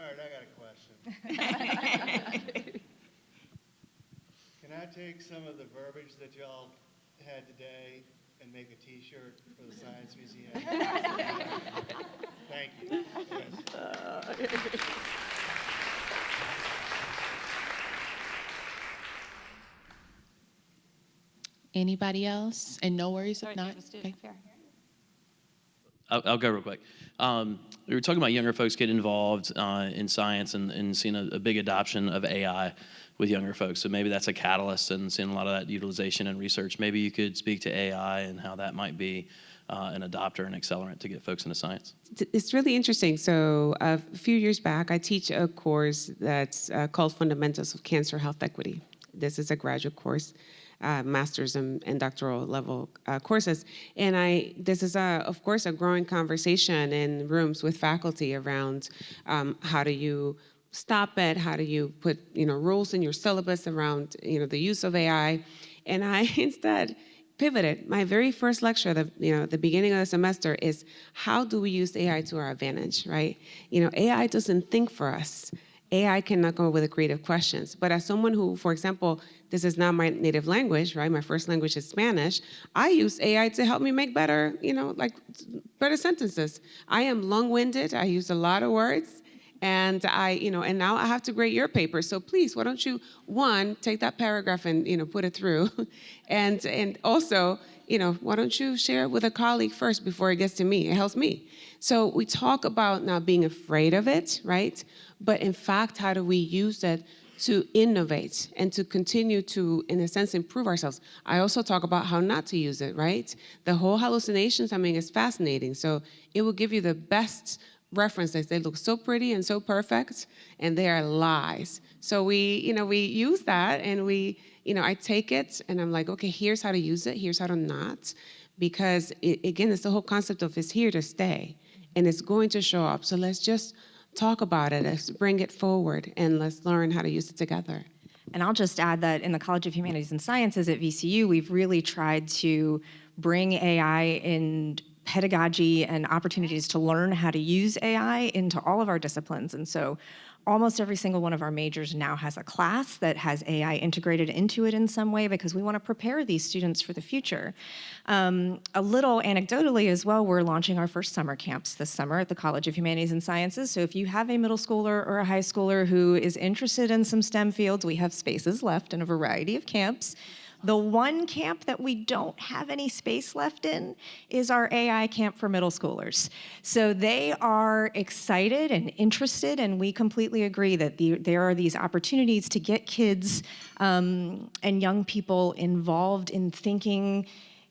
right, I got a question. Can I take some of the verbiage that y'all had today and make a T-shirt for the Science Museum? Thank you. Yes. Anybody else? And no worries if not. Okay. I'll go real quick. We were talking about younger folks getting involved in science and seeing a big adoption of AI with younger folks. So maybe that's a catalyst and seeing a lot of that utilization and research. Maybe you could speak to AI and how that might be an adopter and accelerant to get folks into science. It's really interesting. So a few years back, I teach a course that's called Fundamentals of Cancer Health Equity. This is a graduate course. Master's and doctoral level courses. And this is, of course, a growing conversation in rooms with faculty around how do you stop it? How do you put rules in your syllabus around the use of AI? And I instead pivoted. My very first lecture, the beginning of the semester, is how do we use AI to our advantage, right? AI doesn't think for us. AI cannot come up with the creative questions. But as someone who, for example, this is not my native language, right? My first language is Spanish. I use AI to help me make better, better sentences. I am long-winded. I use a lot of words. And and now I have to grade your paper. So please, why don't you, one, take that paragraph and, put it through. and also, why don't you share it with a colleague first before it gets to me? It helps me. So we talk about not being afraid of it, right? But in fact, how do we use it to innovate and to continue to, in a sense, improve ourselves? I also talk about how not to use it, right? The whole hallucinations, is fascinating. So it will give you the best references. They look so pretty and so perfect, and they are lies. So we use that, and I take it, and I'm like, okay, here's how to use it, here's how to not, because again, it's the whole concept of it's here to stay, and it's going to show up. So let's just talk about it, let's bring it forward, and let's learn how to use it together. And I'll just add that in the College of Humanities and Sciences at VCU, we've really tried to bring AI in pedagogy and opportunities to learn how to use AI into all of our disciplines. And so almost every single one of our majors now has a class that has AI integrated into it in some way, because we want to prepare these students for the future. A little anecdotally as well, we're launching our first summer camps this summer at the College of Humanities and Sciences. So if you have a middle schooler or a high schooler who is interested in some STEM fields, we have spaces left in a variety of camps. The one camp that we don't have any space left in is our AI camp for middle schoolers. So they are excited and interested, and we completely agree that there are these opportunities to get kids and young people involved in thinking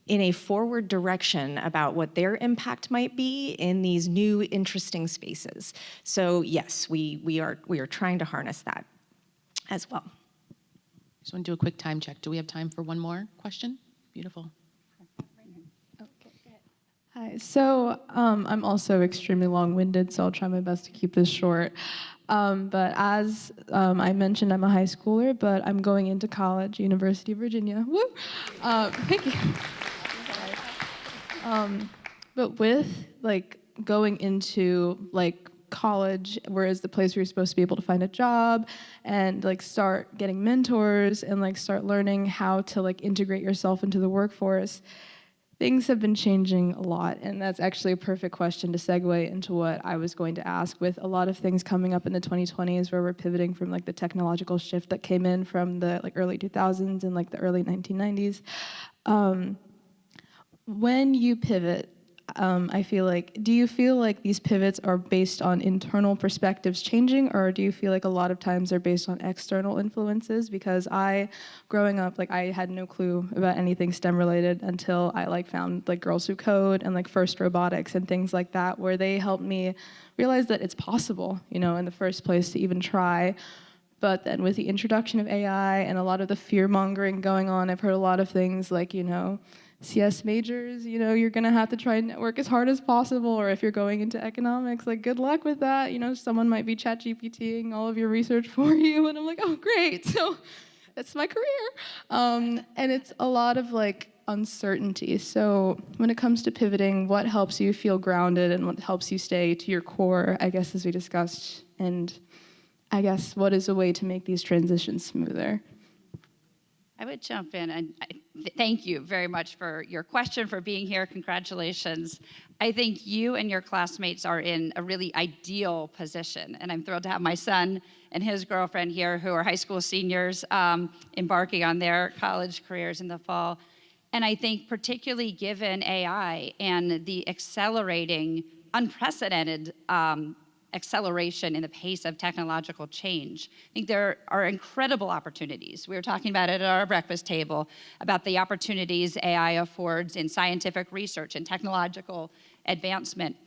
in a forward direction about what their impact might be in these new, interesting spaces. So yes, we are trying to harness that as well. Just want to do a quick time check. Do we have time for one more question? Beautiful. Hi, so I'm also extremely long-winded, so I'll try my best to keep this short. But as I mentioned, I'm a high schooler, but I'm going into college, University of Virginia. Woo! Thank you. But with going into college, whereas the place where you're supposed to be able to find a job and like start getting mentors and like start learning how to like integrate yourself into the workforce, things have been changing a lot. And that's actually a perfect question to segue into what I was going to ask. With a lot of things coming up in the 2020s where we're pivoting from like the technological shift that came in from the like early 2000s and like the early 1990s. When you pivot, I feel like, do you feel like these pivots are based on internal perspectives changing, or do you feel like a lot of times they're based on external influences? Because growing up, like I had no clue about anything STEM related until I like found like Girls Who Code and like First Robotics and things like that, where they helped me realize that it's possible, you know, in the first place to even try. But then with the introduction of AI and a lot of the fear mongering going on, I've heard a lot of things like, you know, CS majors, you know, you're gonna have to try and network as hard as possible, or if you're going into economics, like good luck with that. You know, someone might be ChatGPTing all of your research for you, and I'm like, oh great, so that's my career. And it's a lot of like uncertainty. So when it comes to pivoting, what helps you feel grounded and what helps you stay to your core, I guess, as we discussed, and I guess what is a way to make these transitions smoother? I would jump in and thank you very much for your question, for being here. Congratulations. I think you and your classmates are in a really ideal position, and I'm thrilled to have my son and his girlfriend here who are high school seniors embarking on their college careers in the fall. And I think particularly given AI and the accelerating, unprecedented acceleration in the pace of technological change, I think there are incredible opportunities. We were talking about it at our breakfast table, about the opportunities AI affords in scientific research and technological advancement.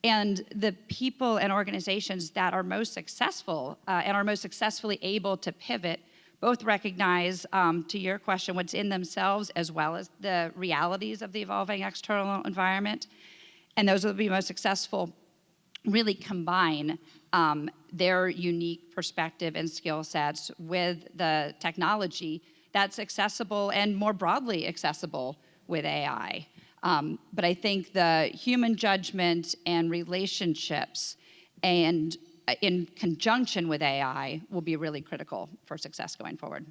And the people and organizations that are most successful and are most successfully able to pivot both recognize, to your question, what's in themselves as well as the realities of the evolving external environment. And those will be most successful really combine their unique perspective and skill sets with the technology that's accessible and more broadly accessible with AI. But I think the human judgment and relationships and in conjunction with AI will be really critical for success going forward.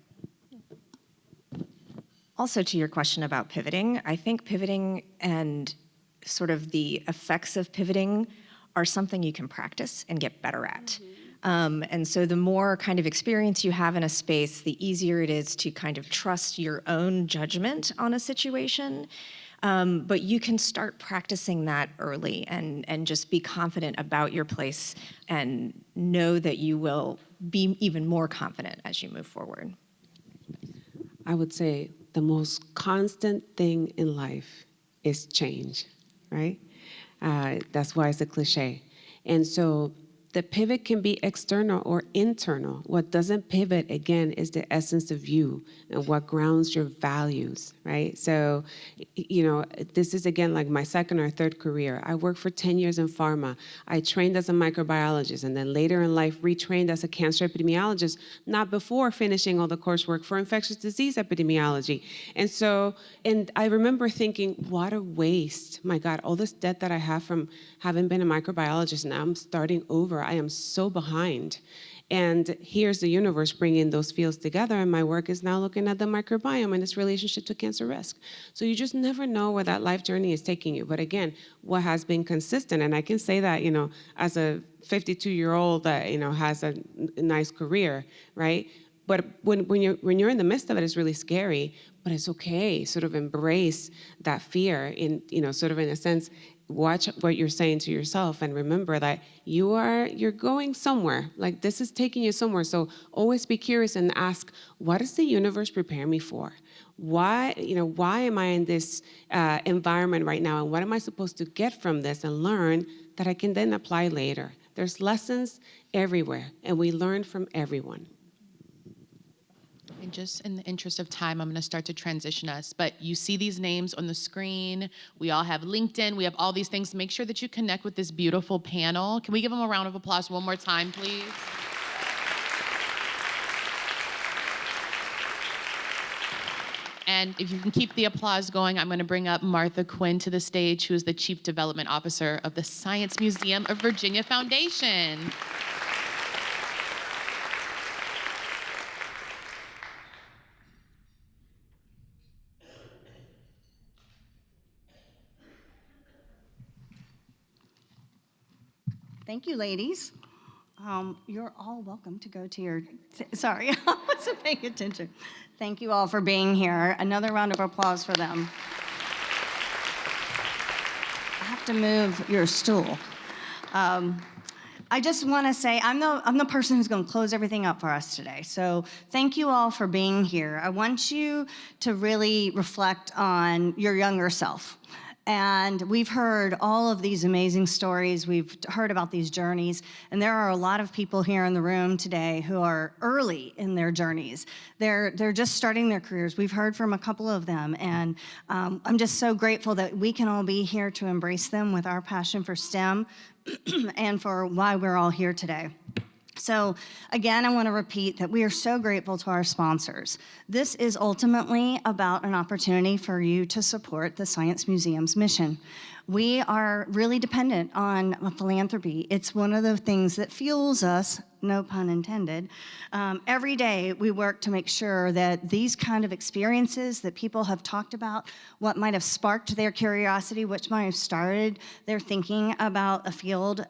Also, to your question about pivoting, I think pivoting and sort of the effects of pivoting are something you can practice and get better at. And so the more kind of experience you have in a space, the easier it is to kind of trust your own judgment on a situation. But you can start practicing that early and just be confident about your place and know that you will be even more confident as you move forward. I would say the most constant thing in life is change, right? That's why it's a cliche. And so the pivot can be external or internal. What doesn't pivot, again, is the essence of you and what grounds your values, right? So, you know, this is, again, like my second or third career. I worked for 10 years in pharma. I trained as a microbiologist and then later in life retrained as a cancer epidemiologist, not before finishing all the coursework for infectious disease epidemiology. And so, and I remember thinking, what a waste. My God, all this debt that I have from having been a microbiologist, now I'm starting over. I am so behind. And here's the universe bringing those fields together, and my work is now looking at the microbiome and its relationship to cancer risk. So you just never know where that life journey is taking you. But again, what has been consistent, and I can say that, you know, as a 52-year-old that, you know, has a nice career, right? But when you're in the midst of it, it's really scary, but it's okay. Sort of embrace that fear in, you know, sort of in a sense, watch what you're saying to yourself and remember that you're going somewhere. Like this is taking you somewhere. So always be curious and ask, what does the universe prepare me for? Why am I in this environment right now? And what am I supposed to get from this and learn that I can then apply later? There's lessons everywhere and we learn from everyone. And just in the interest of time, I'm going to start to transition us. But you see these names on the screen. We all have LinkedIn. We have all these things. Make sure that you connect with this beautiful panel. Can we give them a round of applause one more time, please? And if you can keep the applause going, I'm going to bring up Martha Quinn to the stage, who is the Chief Development Officer of the Science Museum of Virginia Foundation. Thank you, ladies. You're all welcome to go to your, sorry, I wasn't paying attention. Thank you all for being here. Another round of applause for them. I have to move your stool. I just want to say I'm the person who's going to close everything up for us today. So thank you all for being here. I want you to really reflect on your younger self. And we've heard all of these amazing stories. We've heard about these journeys. And there are a lot of people here in the room today who are early in their journeys. They're just starting their careers. We've heard from a couple of them. And I'm just so grateful that we can all be here to embrace them with our passion for STEM and for why we're all here today. So again, I want to repeat that we are so grateful to our sponsors. This is ultimately about an opportunity for you to support the Science Museum's mission. We are really dependent on philanthropy. It's one of the things that fuels us, no pun intended. Every day we work to make sure that these kind of experiences that people have talked about, what might have sparked their curiosity, which might have started their thinking about a field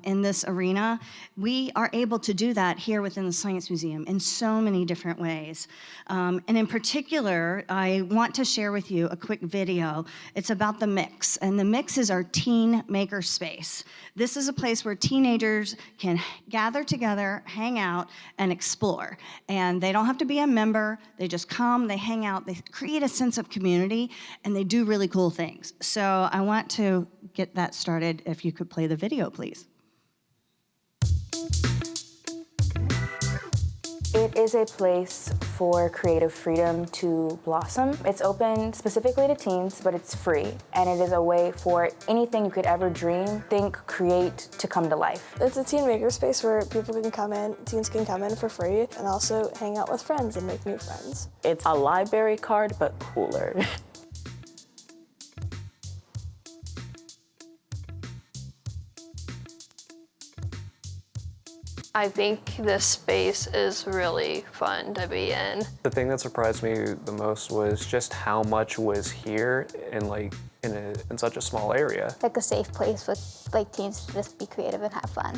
in this arena, we are able to do that here within the Science Museum in so many different ways. And in particular, I want to share with you a quick video. It's about the Mix, and the Mix is our teen maker space. This is a place where teenagers can gather together, hang out, and explore. And they don't have to be a member. They just come, they hang out, they create a sense of community, and they do really cool things. So I want to get that started. If you could play the video, please. It is a place for creative freedom to blossom. It's open specifically to teens, but it's free. And it is a way for anything you could ever dream, think, create to come to life. It's a teen makerspace where people can come in, teens can come in for free, and also hang out with friends and make new friends. It's a library card, but cooler. I think this space is really fun to be in. The thing that surprised me the most was just how much was here in in such a small area. Like a safe place with teens to just be creative and have fun.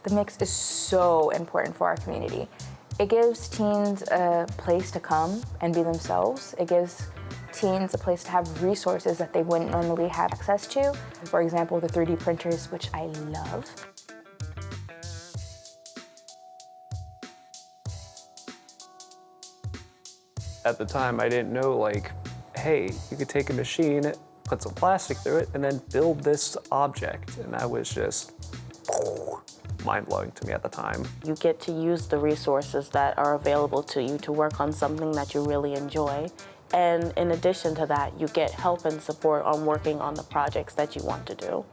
The Mix is so important for our community. It gives teens a place to come and be themselves. It gives teens a place to have resources that they wouldn't normally have access to. For example, the 3D printers, which I love. At the time, I didn't know, hey, you could take a machine, put some plastic through it, and then build this object. And that was just mind-blowing to me at the time. You get to use the resources that are available to you to work on something that you really enjoy. And in addition to that, you get help and support on working on the projects that you want to do.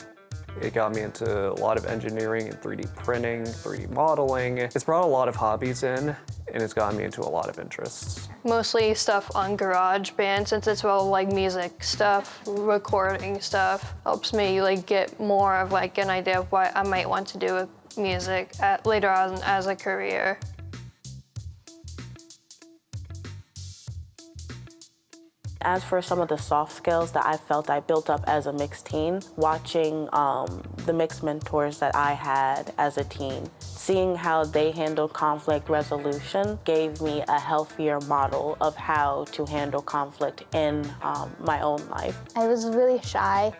It got me into a lot of engineering and 3D printing, 3D modeling. It's brought a lot of hobbies in, and it's gotten me into a lot of interests. Mostly stuff on GarageBand, since it's all music stuff, recording stuff. Helps me get more of an idea of what I might want to do with music later on as a career. As for some of the soft skills that I felt I built up as a mixed teen, watching the mixed mentors that I had as a teen, seeing how they handle conflict resolution gave me a healthier model of how to handle conflict in my own life. I was really shy.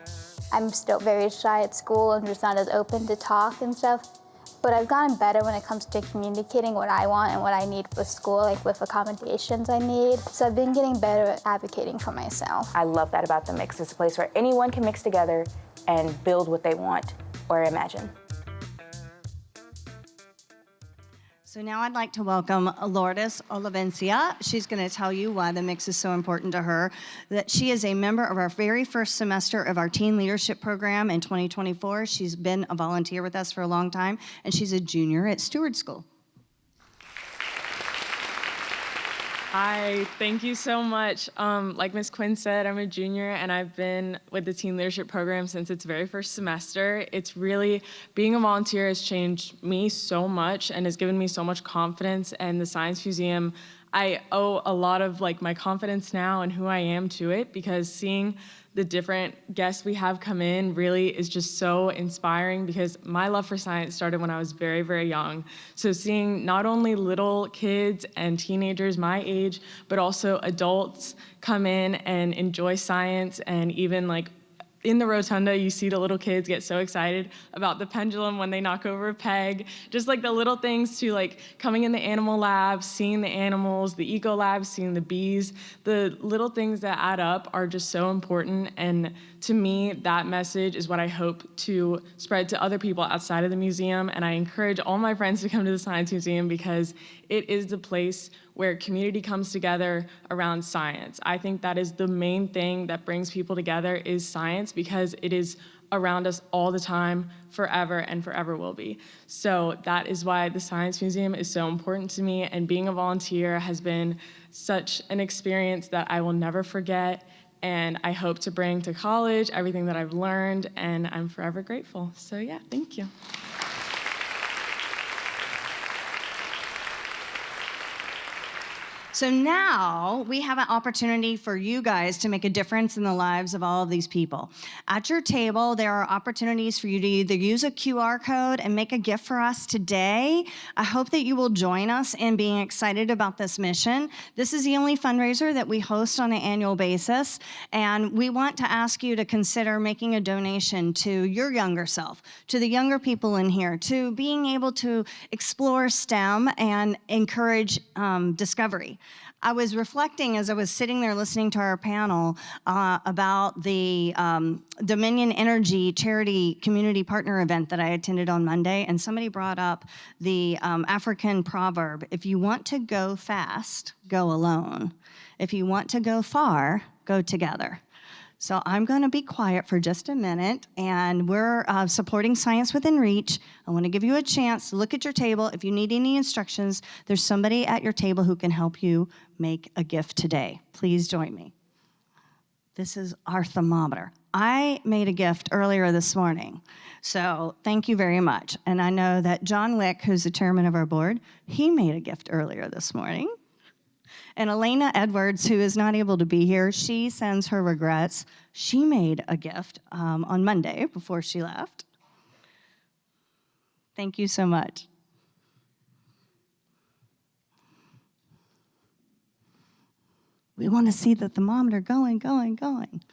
I'm still very shy at school and just not as open to talk and stuff. But I've gotten better when it comes to communicating what I want and what I need for school, with accommodations I need. So I've been getting better at advocating for myself. I love that about the Mix. It's a place where anyone can mix together and build what they want or imagine. So now I'd like to welcome Lourdes Olivencia. She's going to tell you why the Mix is so important to her. That she is a member of our very first semester of our Teen Leadership Program in 2024. She's been a volunteer with us for a long time, and she's a junior at Stewart School. Hi, thank you so much. Like Ms. Quinn said, I'm a junior and I've been with the Teen Leadership Program since its very first semester. It's really, being a volunteer has changed me so much and has given me so much confidence, and the Science Museum, I owe a lot of my confidence now and who I am to it, because seeing the different guests we have come in really is just so inspiring, because my love for science started when I was very, very young. So seeing not only little kids and teenagers my age, but also adults come in and enjoy science, and even in the rotunda, you see the little kids get so excited about the pendulum when they knock over a peg. Just the little things to coming in the animal lab, seeing the animals, the eco lab, seeing the bees. The little things that add up are just so important. And to me, that message is what I hope to spread to other people outside of the museum. And I encourage all my friends to come to the Science Museum, because it is the place where community comes together around science. I think that is the main thing that brings people together, is science, because it is around us all the time, forever and forever will be. So that is why the Science Museum is so important to me, and being a volunteer has been such an experience that I will never forget, and I hope to bring to college everything that I've learned, and I'm forever grateful. So yeah, thank you. So now we have an opportunity for you guys to make a difference in the lives of all of these people. At your table, there are opportunities for you to either use a QR code and make a gift for us today. I hope that you will join us in being excited about this mission. This is the only fundraiser that we host on an annual basis, and we want to ask you to consider making a donation to your younger self, to the younger people in here, to being able to explore STEM and encourage discovery. I was reflecting as I was sitting there listening to our panel about the Dominion Energy Charity Community Partner event that I attended on Monday, and somebody brought up the African proverb, if you want to go fast, go alone. If you want to go far, go together. So I'm going to be quiet for just a minute, and we're supporting Science Within Reach. I want to give you a chance to look at your table. If you need any instructions, there's somebody at your table who can help you make a gift today. Please join me. This is our thermometer. I made a gift earlier this morning, so thank you very much. And I know that John Wick, who's the chairman of our board, he made a gift earlier this morning. And Elena Edwards, who is not able to be here, she sends her regrets. She made a gift on Monday before she left. Thank you so much. We want to see the thermometer going, going, going.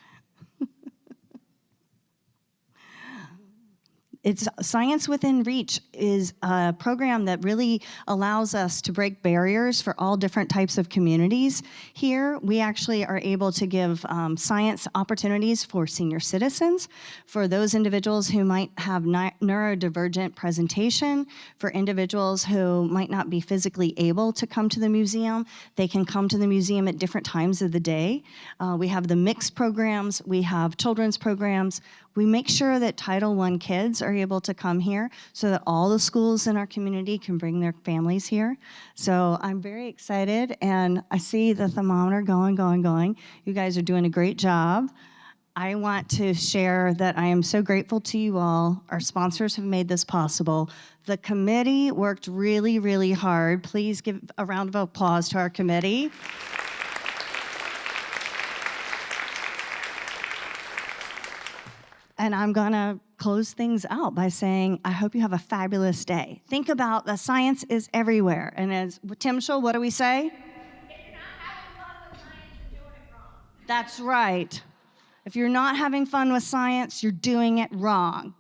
It's Science Within Reach is a program that really allows us to break barriers for all different types of communities. Here, we actually are able to give science opportunities for senior citizens, for those individuals who might have neurodivergent presentation, for individuals who might not be physically able to come to the museum. They can come to the museum at different times of the day. We have the mixed programs, we have children's programs. We make sure that Title I kids are able to come here so that all the schools in our community can bring their families here. So I'm very excited, and I see the thermometer going, going, going. You guys are doing a great job. I want to share that I am so grateful to you all. Our sponsors have made this possible. The committee worked really, really hard. Please give a round of applause to our committee. And I'm going to close things out by saying, I hope you have a fabulous day. Think about the science is everywhere. And as Tim Schul, what do we say? If you're not having fun with science, you're doing it wrong. That's right. If you're not having fun with science, you're doing it wrong.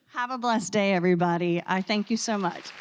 Have a blessed day, everybody. I thank you so much.